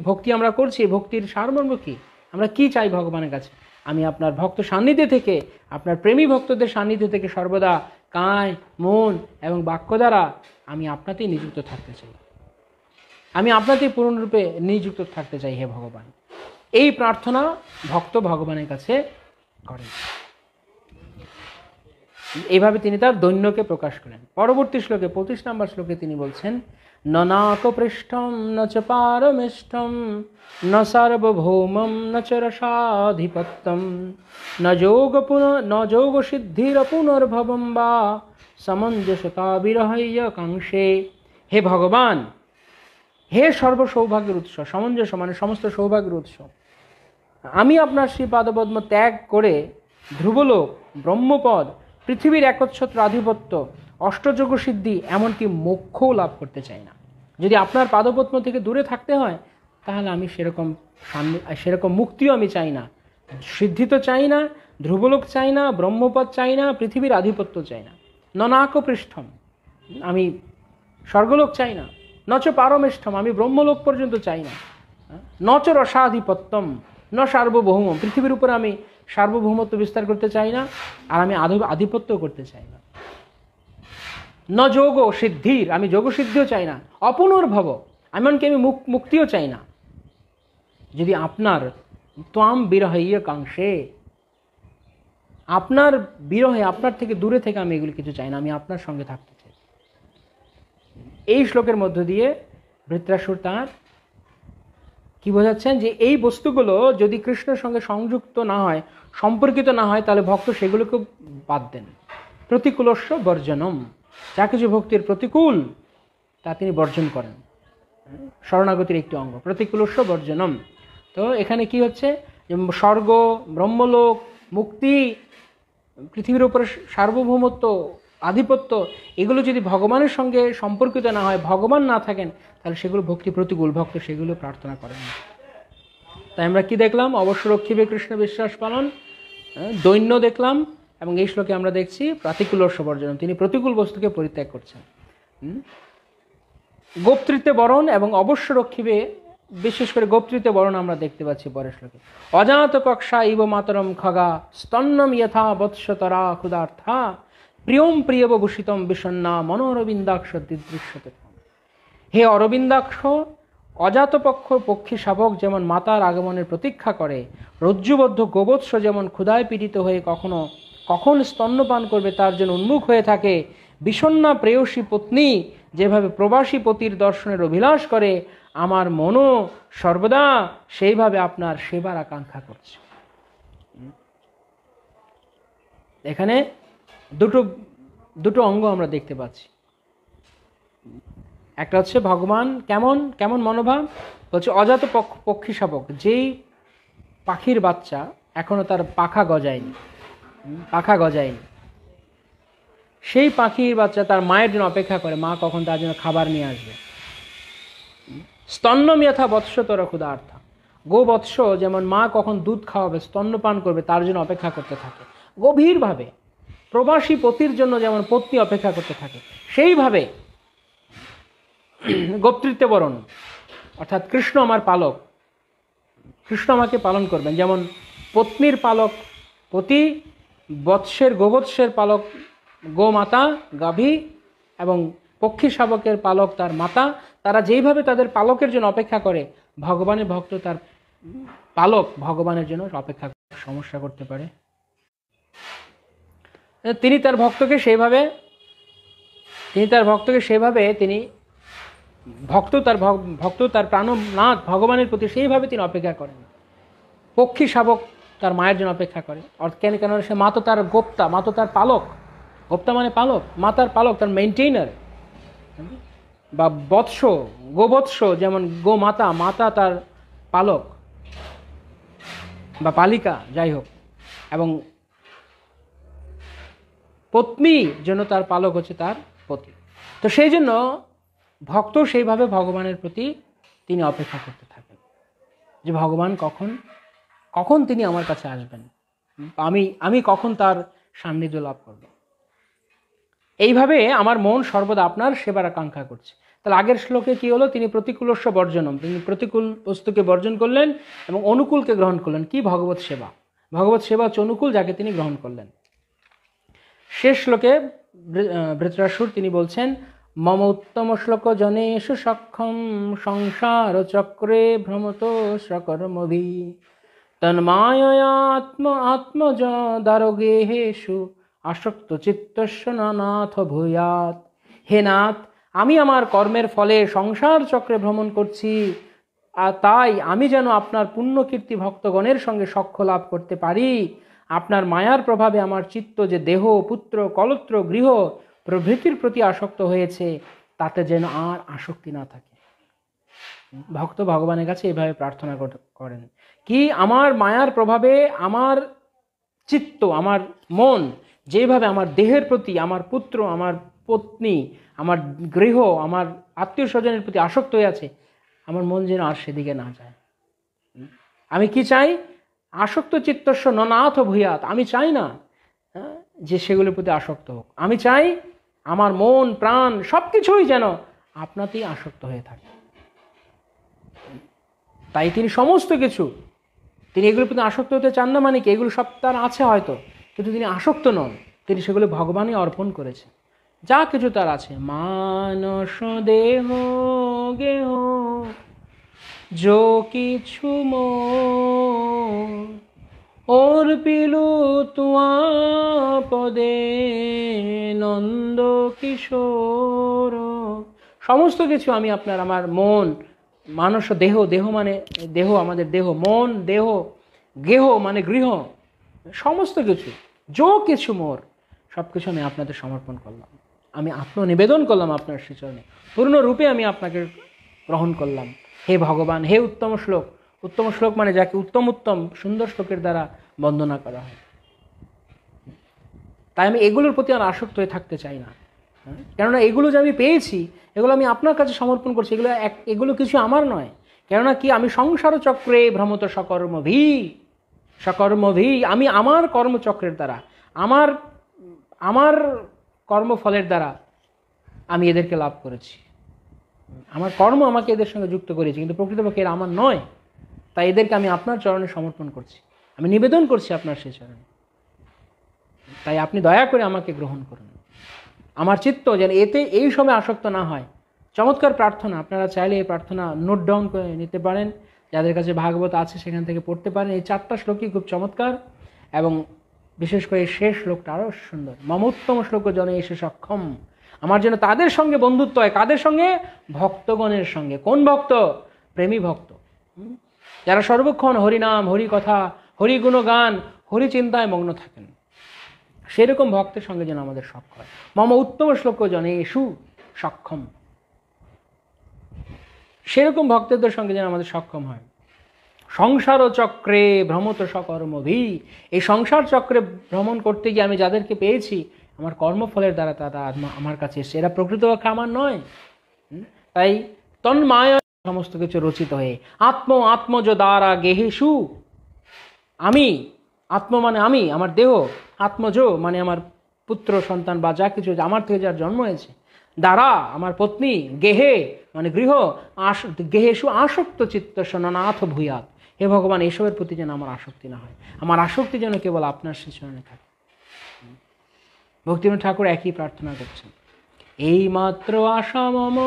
ভক্তি আমরা করছি, ভক্তির সারমর্ম কি? আমরা কি চাই ভগবানের কাছে? আমি আপনার ভক্ত সান্নিধ্যে থেকে, আপনার প্রেমী ভক্তদের সান্নিধ্যে থেকে সর্বদা কায়, মন এবং বাক্য দ্বারা আমি আপনাতেই নিযুক্ত থাকতে চাই। আমি আপনাতেই পূর্ণরূপে নিযুক্ত থাকতে চাই হে ভগবান। এই প্রার্থনা ভক্ত ভগবানের কাছে করেন। এইভাবে তিনি তার দৈন্যকে প্রকাশ করেন। পরবর্তী শ্লোকে 25 নম্বর শ্লোকে তিনি বলছেন, ন নাক পৃষ্ঠম ন চ পারমেষ্ঠম ন সার্বভৌমম ন চ রসাধিপত্যম ন যোগ সিদ্ধির পুনর্ভবম বা সমঞ্জসতা বিরহ্য কাংক্ষে। হে ভগবান, হে সর্ব সৌভাগ্যের উৎস, সামঞ্জস্য মানে সমস্ত সৌভাগ্যের উৎস, আমি আপনার শ্রীপাদপদ্ম ত্যাগ করে ধ্রুবলোক, ব্রহ্মপদ, পৃথিবীর একচ্ছত্র আধিপত্য, অষ্টযোগ সিদ্ধি, এমনকি মোক্ষও লাভ করতে চাই না। যদি আপনার পাদপদ্ম থেকে দূরে থাকতে হয় তাহলে আমি সেরকম মুক্তিও আমি চাই না, সিদ্ধি তো চাই না, ধ্রুবলোক চাই না, ব্রহ্মপদ চাই না, পৃথিবীর আধিপত্য চাই না। ননাক পৃষ্ঠম, আমি স্বর্গলোক চাই না। নচ পারমেষ্ঠম, আমি ব্রহ্মলোক পর্যন্ত চাই না। নচ রসাধিপত্যম ন সার্বভৌম, পৃথিবীর উপরে আমি সার্বভৌমত্ব বিস্তার করতে চাই না, আর আমি আধিপত্য করতে চাই না। ন যোগ সিদ্ধির, আমি যোগ সিদ্ধিও চাই না। অপুনর্ভব, এমনকি আমি মুক্তিও চাই না। যদি আপনার ত্বাম বিরহ্য কাংক্ষে, আপনার বিরহে, আপনার থেকে দূরে থেকে আমি এগুলি কিছু চাই না, আমি আপনার সঙ্গে থাকতে চাই। এই শ্লোকের মধ্য দিয়ে বৃত্রাসুর তাঁর কি বোঝাচ্ছেন, যে এই বস্তুগুলো যদি কৃষ্ণের সঙ্গে সংযুক্ত না হয়, সম্পর্কিত না হয়, তাহলে ভক্ত সেগুলোকে বাদ দেন। প্রতিকূলস্য বর্জনম, যা কিছু ভক্তির প্রতিকূল তা তিনি বর্জন করেন। শরণাগতির একটি অঙ্গ প্রতিকূলস্য বর্জনম। তো এখানে কি হচ্ছে, যে স্বর্গ, ব্রহ্মলোক, মুক্তি, পৃথিবীর উপরে সার্বভৌমত্ব, আধিপত্য, এগুলো যদি ভগবানের সঙ্গে সম্পর্কিত না হয়, ভগবান না থাকেন, তাহলে সেগুলো ভক্তি প্রতিকূল, ভক্ত সেগুলো প্রার্থনা করেন না। তাই আমরা কি দেখলাম, অবশ্য রক্ষিবে কৃষ্ণ বিশ্বাস পালন, দৈন্য দেখলাম, এবং এই শ্লোকে আমরা দেখছি প্রতিকূলস্য বর্জনম, তিনি প্রতিকূল বস্তুকে পরিত্যাগ করছেন। গোপতৃত্বে বরণ এবং অবশ্য রক্ষিবে, বিশেষ করে গোপতৃত্বে বরণ আমরা দেখতে পাচ্ছি পরের শ্লোকে। অজাত পক্ষা ইব মাতরম খগা স্তন্নম যথা বৎসতরা ক্ষুদার্থা প্রিয়ম প্রিয়ব ভূষিতম বিষণ্ণা মনোরবিন্দাক্ষ দৃশ্যতে। হে অরবিন্দাক্ষ, অজাতপক্ষ পক্ষী শাবক যেমন মাতার আগমনের প্রতীক্ষা করে, রজ্জুবদ্ধ গোবৎস যেমন ক্ষুধায় পীড়িত হয়ে কখন স্তন্যপান করবে তার জন্য উন্মুখ হয়ে থাকে, বিষণ্ণা প্রেয়সী পত্নী যেভাবে প্রবাসী পতির দর্শনের অভিলাষ করে, আমার মনও সর্বদা সেইভাবে আপনার সেবার আকাঙ্ক্ষা করছে। এখানে দুটো অঙ্গ আমরা দেখতে পাচ্ছি। একটা হচ্ছে ভগবান কেমন মনোভাব, হচ্ছে অজাত পক্ষী শাবক, যেই পাখির বাচ্চা এখনো তার পাখা গজায়নি, সেই পাখির বাচ্চা তার মায়ের জন্য অপেক্ষা করে, মা কখন তার জন্য খাবার নিয়ে আসবে। স্তন্নম যথা বৎসতর ক্ষুধার্থা, গোবৎস যেমন মা কখন দুধ খাওয়াবে, স্তন্যপান করবে, তার জন্য অপেক্ষা করতে থাকে গভীরভাবে। প্রবাসী পতির জন্য যেমন পত্নী অপেক্ষা করতে থাকে, সেইভাবে গোপতৃত্বে বরণ, অর্থাৎ কৃষ্ণ আমার পালক, কৃষ্ণ আমাকে পালন করবেন। যেমন পত্নীর পালক পতি, গোবৎসের পালক গোমাতা গাভী, এবং পক্ষী শাবকের পালক তার মাতা, তারা যেইভাবে তাদের পালকের জন্য অপেক্ষা করে, ভগবানের ভক্ত তার পালক ভগবানের জন্য অপেক্ষা সমস্যা করতে পারে। তিনি তার ভক্তকে সেইভাবে তিনি ভক্ত তার প্রাণনাথ ভগবানের প্রতি সেইভাবে তিনি অপেক্ষা করেন। পক্ষী শাবক তার মায়ের জন্য অপেক্ষা করে, কেন সে মা তো তার গোপ্তা, মা তো তার পালক, গোপ্তা মানে পালক, মা তার পালক, তার মেইনটেইনার। বা গোবৎস যেমন মাতা তার পালক বা পালিকা, যাই হোক, এবং পত্নী জন্য তার পালক হচ্ছে তার পতি। তো সেই জন্য ভক্ত সেইভাবে ভগবানের প্রতি তিনি অপেক্ষা করতে থাকেন, যে ভগবান কখন তিনি আমার কাছে আসবেন, আমি কখন তার সান্নিধ্য লাভ করব। এইভাবে আমার মন সর্বদা আপনার সেবার আকাঙ্ক্ষা করছে। তাহলে আগের শ্লোকে কি হলো, তিনি প্রতিকূলস্য বর্জনম, তিনি প্রতিকূল বস্তুকে বর্জন করলেন এবং অনুকূলকে গ্রহণ করলেন। কি? ভগবত সেবা হচ্ছে অনুকূল, যাকে তিনি গ্রহণ করলেন। শেষ শ্লোকে বৃত্রাসুর তিনি বলছেন, মম উত্তম শ্লোক জনেষু সক্ষম সংসার চক্রে ভ্রমত সকর্মভি তন্মায়য়াত্ম আত্মজ দারগেহেষু আসক্ত চিত্তস্য নাথ ভূয়াৎ। হে নাথ, আমি আমার কর্মের ফলে সংসার চক্রে ভ্রমণ করছি, আর তাই আমি যেন আপনার পুণ্যকীর্তি ভক্তগণের সঙ্গে সখ্য লাভ করতে পারি। আপনার মায়ার প্রভাবে আমার চিত্ত যে দেহ, পুত্র, কলত্র, গৃহ প্রভৃতির প্রতি আসক্ত হয়েছে, তাতে যেন আর আসক্তি না থাকে। ভক্ত ভগবানের কাছে এভাবে প্রার্থনা করেন কি, আমার মায়ার প্রভাবে আমার চিত্ত, আমার মন যেভাবে আমার দেহের প্রতি, আমার পুত্র, আমার পত্নী, আমার গৃহ, আমার আত্মীয় স্বজনের প্রতি আসক্ত হয়ে আছে, আমার মন যেন আর সেদিকে না যায়। আমি কি চাই? আসক্ত চিত্তস্য ননাথ ভূয়াৎ। আমি চাই না যে সেগুলোর প্রতি আসক্ত হোক। আমি চাই আমার মন প্রাণ সবকিছুই যেন আপনাতেই আসক্ত হয়ে থাকে। তাই তিনি সমস্ত কিছু, তিনি এগুলোর প্রতি আসক্ত হতে চান না, মানে কি এগুলো সব তার আছে হয়তো, কিন্তু তিনি আসক্ত নন। তিনি সেগুলো ভগবানই অর্পণ করেছে। যা কিছু তার আছে, মানস দেহ গেহ যো কিছু ওর পিলু তুয়া পদে নন্দ কিশোর। সমস্ত কিছু আমি আপনার, আমার মন, মানস দেহ, দেহ মানে দেহ, আমাদের দেহ, মন, দেহ, গেহ মানে গৃহ, সমস্ত কিছু, যো কিছু মোর, সব কিছু আমি আপনাদের সমর্পণ করলাম। আমি আত্মনিবেদন করলাম আপনার শ্রীচরণে, পূর্ণরূপে আমি আপনাকে গ্রহণ করলাম। হে ভগবান, হে উত্তম শ্লোক। উত্তম শ্লোক মানে যাকে উত্তম উত্তম সুন্দর শ্লোকের দ্বারা বন্দনা করা হয়। তাই আমি এগুলোর প্রতি আর আসক্ত হয়ে থাকতে চাই না, কেননা এগুলো যে আমি পেয়েছি, এগুলো আমি আপনার কাছে সমর্পণ করছি। এগুলো কিছু আমার নয়। কেননা কি, আমি সংসার চক্রে ভ্রমত সকর্মভি, আমি আমার কর্মচক্রের দ্বারা, আমার কর্মফলের দ্বারা আমি এদেরকে লাভ করেছি। আমার কর্ম আমাকে এদের সঙ্গে যুক্ত করেছে, কিন্তু প্রকৃতপক্ষে এরা আমার নয়। তাই এদেরকে আমি আপনার চরণে সমর্পণ করছি, আমি নিবেদন করছি আপনার সেই চরণে। তাই আপনি দয়া করে আমাকে গ্রহণ করুন। আমার চিত্ত যেন এতে এই সময় আসক্ত না হয়। চমৎকার প্রার্থনা, আপনারা চাইলে এই প্রার্থনা নোট ডাউন করে নিতে পারেন। যাদের কাছে ভাগবত আছে সেখান থেকে পড়তে পারেন। এই 4টা শ্লোকই খুব চমৎকার, এবং বিশেষ করে শেষ শ্লোকটা আরও সুন্দর। মমোত্তম শ্লোক জনে এসে সক্ষম, আমার যেন তাদের সঙ্গে বন্ধুত্ব হয়। কাদের সঙ্গে? ভক্তগণের সঙ্গে। কোন ভক্ত? প্রেমী ভক্ত, যারা সর্বক্ষণ হরিনাম, হরি কথা, হরি গুণগান, হরি চিন্তায় মগ্ন থাকেন। সেরকম ভক্তের সঙ্গে যেন আমাদের সখ্য হয়। মম উত্তম শ্লোক জনে এসু সক্ষম, সেরকম ভক্তদের সঙ্গে যেন আমাদের সক্ষম হয়। সংসার চক্রে ভ্রমত সকর্মভি, এই সংসার চক্রে ভ্রমণ করতে গিয়ে আমি যাদেরকে পেয়েছি, আমার কর্মফলের দ্বারা তারা আমার কাছে এসে, এরা প্রকৃতপক্ষে আমার নয়। তাই তন্মায় সমস্ত কিছু রচিত হয়ে, আত্মজ দ্বারা গেহেষু, আমি, আত্ম মানে আমি, আমার দেহ, আত্মজ মানে আমার পুত্র সন্তান বা যা কিছু আমার থেকে যার জন্ম হয়েছে, দ্বারা আমার পত্নী, গেহে মানে গৃহ, গেহেষু আসক্ত চিত্তস্য নাথ ভূয়াৎ। হে ভগবান, এসবের প্রতি যেন আমার আসক্তি না হয়। আমার আসক্তি যেন কেবল আপনার শ্রীচরণে থাকে। ভক্তিবিনোদ ঠাকুর একই প্রার্থনা করছেন। এই মাত্র আশা মম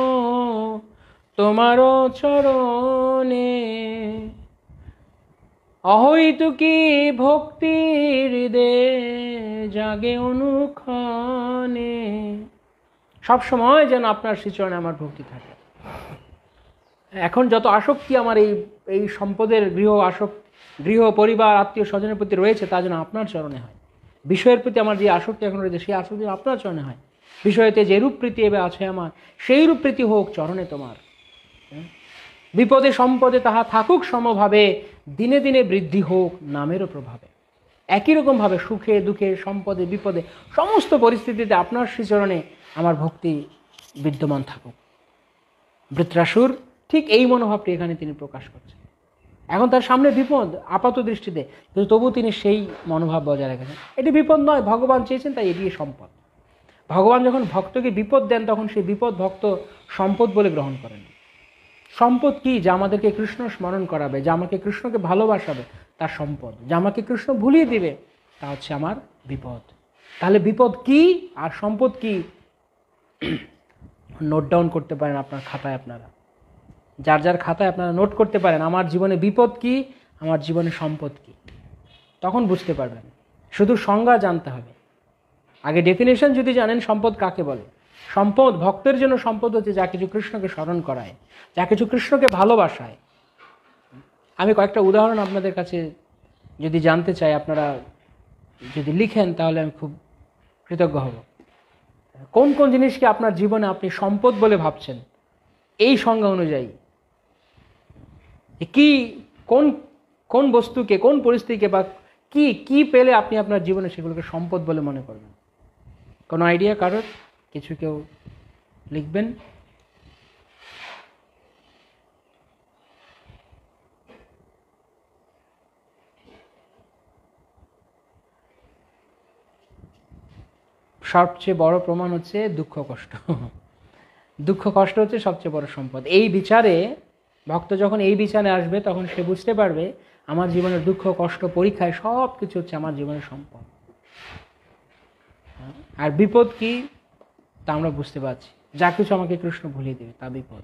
তোমার চরণে, অহৈতুকী ভক্তির দে জাগে অনুক্ষণে। সবসময় যেন আপনার শ্রীচরণে আমার ভক্তি থাকে। এখন যত আসক্তি আমার এই সম্পদের গৃহ পরিবার আত্মীয় স্বজনের প্রতি রয়েছে, তা যেন আপনার চরণে হয়। বিষয়ের প্রতি আমার যে আসক্তি এখন রয়েছে, সেই আসক্তি আপনার চরণে হয়। বিষয়েতে যে রূপ প্রীতি এবার আছে আমার, সেই রূপ প্রীতি হোক চরণে তোমার। বিপদে সম্পদে তাহা থাকুক সমভাবে, দিনে দিনে বৃদ্ধি হোক নামেরও প্রভাবে। একই রকমভাবে সুখে দুঃখে সম্পদে বিপদে সমস্ত পরিস্থিতিতে আপনার শ্রীচরণে আমার ভক্তি বিদ্যমান থাকুক। বৃত্রাসুর ঠিক এই মনোভাবটি এখানে তিনি প্রকাশ করছেন। এখন তার সামনে বিপদ আপাত দৃষ্টিতে, কিন্তু তবু তিনি সেই মনোভাব বজায় রেখেছেন। এটি বিপদ নয়, ভগবান চেয়েছেন, তাই এটি সম্পদ। ভগবান যখন ভক্তকে বিপদ দেন, তখন সেই বিপদ ভক্ত সম্পদ বলে গ্রহণ করেন। সম্পদ কি? যা আমাদেরকে কৃষ্ণ স্মরণ করাবে, যা আমাকে কৃষ্ণকে ভালোবাসাবে, তার সম্পদ। যা আমাকে কৃষ্ণ ভুলিয়ে দিবে, তা হচ্ছে আমার বিপদ। তাহলে বিপদ কি আর সম্পদ কি? নোট ডাউন করতে পারেন আপনার খাতায়, আপনারা যার যার খাতায় আপনারা নোট করতে পারেন আমার জীবনে বিপদ কি, আমার জীবনে সম্পদ কি, তখন বুঝতে পারবেন। শুধু সংজ্ঞা জানতে হবে। আগে ডেফিনেশন যদি জানেন সম্পদ কাকে বলে। সম্পদ, ভক্তের জন্য সম্পদ হচ্ছে যা কিছু কৃষ্ণকে স্মরণ করায়, যা কিছু কৃষ্ণকে ভালোবাসায়। আমি কয়েকটা উদাহরণ আপনাদের কাছে যদি জানতে চাই, আপনারা যদি লিখেন তাহলে আমি খুব কৃতজ্ঞ হব। কোন কোন জিনিসকে আপনার জীবনে আপনি সম্পদ বলে ভাবছেন এই সংজ্ঞা অনুযায়ী, কি কোন কোন বস্তুকে, কোন পরিস্থিতিকে বা কি কি পেলে আপনি আপনার জীবনে সেগুলোকে সম্পদ বলে মনে করবেন? কোনো আইডিয়া কারোর? কিছু কেউ লিখবেন? সবচেয়ে বড় প্রমাণ হচ্ছে দুঃখ কষ্ট। দুঃখ কষ্ট হচ্ছে সবচেয়ে বড় সম্পদ। এই বিচারে ভক্ত যখন এই বিচারে আসবে তখন সে বুঝতে পারবে আমার জীবনের দুঃখ কষ্ট পরীক্ষায় সব কিছু হচ্ছে আমার জীবনের সম্পদ। আর বিপদ কি তা আমরা বুঝতে পারছি। যা কিছু আমাকে কৃষ্ণ ভুলিয়ে দেবে তা বিপদ,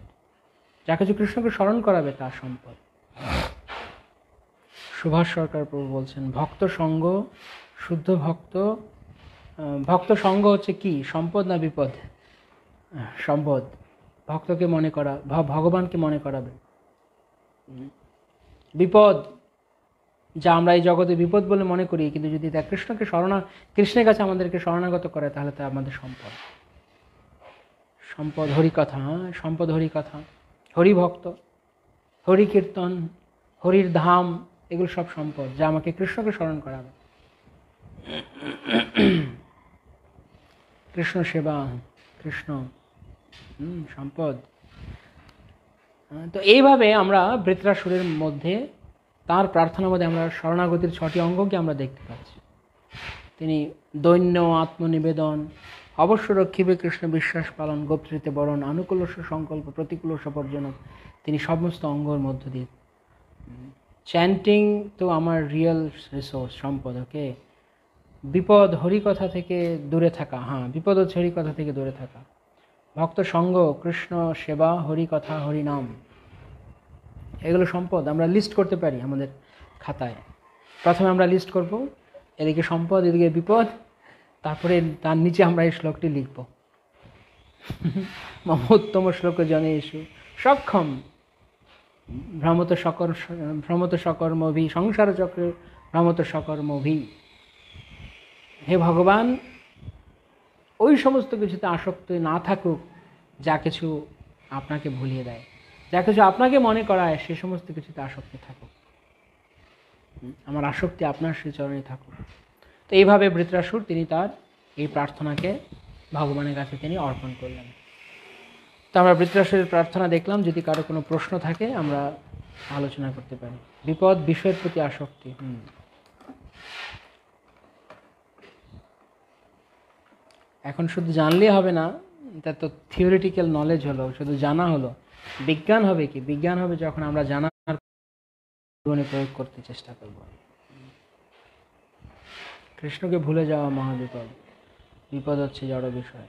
যা কিছু কৃষ্ণকে স্মরণ করাবে তা সম্পদ। সুভাষ সরকার প্রভু বলছেন ভক্ত সঙ্গ, শুদ্ধ ভক্ত। ভক্ত সঙ্গ হচ্ছে কি, সম্পদ না বিপদ? সম্পদ। ভক্তকে মনে করা, ভগবানকে মনে করাবে। বিপদ যা আমরা এই জগতে বিপদ বলে মনে করি, কিন্তু যদি তা কৃষ্ণকে কৃষ্ণের কাছে আমাদেরকে শরণাগত করে তাহলে তা আমাদের সম্পদ। সম্পদ হরিকথা, সম্পদ হরিকথা, হরিভক্ত, হরি কীর্তন, হরির ধাম, এগুলো সব সম্পদ যা আমাকে কৃষ্ণকে স্মরণ করাবে। কৃষ্ণ সেবা, কৃষ্ণ সম্পদ। তো এইভাবে আমরা বৃত্রাসুরের মধ্যে, তার প্রার্থনার মধ্যে আমরা শরণাগতির 6টি অঙ্গকে আমরা দেখতে পাচ্ছি। তিনি দৈন্য, আত্মনিবেদন, অবশ্য রক্ষিবে কৃষ্ণ বিশ্বাস পালন, গোপ্তৃতে বরণ, আনুকূলস্য সংকল্প, প্রতিকূলস্য বর্জন, তিনি সমস্ত অঙ্গর মধ্য দিয়ে। চ্যান্টিং তো আমার রিয়েল রিসোর্স, সম্পদ। ওকে, বিপদ হরিকথা থেকে দূরে থাকা। হ্যাঁ, বিপদ হচ্ছে হরিকথা থেকে দূরে থাকা। ভক্ত সঙ্গ, কৃষ্ণ সেবা, হরিকথা, হরিনাম, এগুলো সম্পদ। আমরা লিস্ট করতে পারি আমাদের খাতায়। প্রথমে আমরা লিস্ট করব, এদিকে সম্পদ, এদিকে বিপদ, তারপরে তার নিচে আমরা এই শ্লোকটি লিখব। মমোত্তম শ্লোক জনে এসু সক্ষম ভ্রমত সকর্মভি সংসার চক্রে ভ্রমত সকর্মভি। হে ভগবান, ওই সমস্ত কিছুতে আসক্ত না থাকুক যা কিছু আপনাকে ভুলিয়ে দেয়, যা কিছু আপনাকে মনে করায় সে সমস্ত কিছুতে আসক্তি থাকুক। আমার আসক্তি আপনার শ্রীচরণে থাকুক। তো এইভাবে বৃত্রাসুর তিনি তার এই প্রার্থনাকে ভগবানের কাছে তিনি অর্পণ করলেন। তো আমরা বৃত্রাসুরের প্রার্থনা দেখলাম। যদি কারো কোনো প্রশ্ন থাকে আমরা আলোচনা করতে পারি। বিপদ, বিষয়ের প্রতি আসক্তি। এখন শুধু জানলে হবে না, এটা তো থিওরিটিক্যাল নলেজ হলো, শুধু জানা হলো। বিজ্ঞান হবে কি? বিজ্ঞান হবে যখন আমরা জানার জীবনে প্রয়োগ করতে চেষ্টা করব। কৃষ্ণকে ভুলে যাওয়া মহাবিপদ। বিপদ হচ্ছে জড় বিষয়।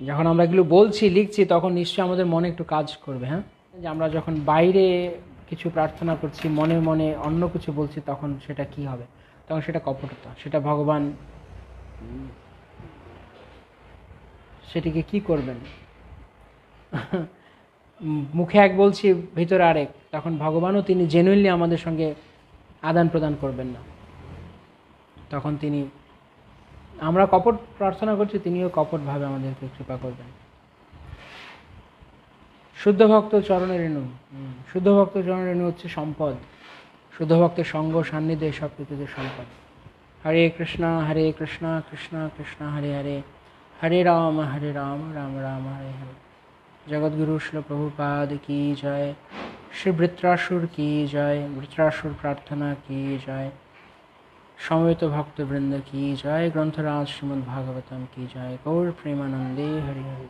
যখন আমরা এগুলো বলছি, লিখছি, তখন নিশ্চয়ই আমাদের মনে একটু কাজ করবে। হ্যাঁ, যে আমরা যখন বাইরে কিছু প্রার্থনা করছি, মনে মনে অন্য কিছু বলছি, তখন সেটা কি হবে? তখন সেটা কপটতা, সেটা ভগবান সেটিকে কি করবেন? মুখে এক বলছি, ভিতরে আরেক, তখন ভগবানও তিনি জেনুইনলি আমাদের সঙ্গে আদান প্রদান করবেন না। তখন তিনি, আমরা কপট প্রার্থনা করছি, তিনিও কপটভাবে আমাদেরকে কৃপা করবেন। শুদ্ধ ভক্ত চরণের রেণু। শুদ্ধ ভক্ত চরণের রেণু হচ্ছে সম্পদ। শুদ্ধ ভক্তের সঙ্গ, সান্নিধ্য, এসব কিছুদের সম্পদ। হরে কৃষ্ণ কৃষ্ণ কৃষ্ণ হরে হরে, হরে রাম রাম রাম হরে হরে। জগৎগুরু শিল প্রভুপাদ কি জয়। শ্রী বৃত্রাসুর কি জয়। বৃত্রাসুর প্রার্থনা কি জয়। সমবেত ভক্তবৃন্দ কি জয়। গ্রন্থরাজ শ্রীমদ্ ভাগবতম কি জয়। গৌর প্রেমানন্দে হরি হরি।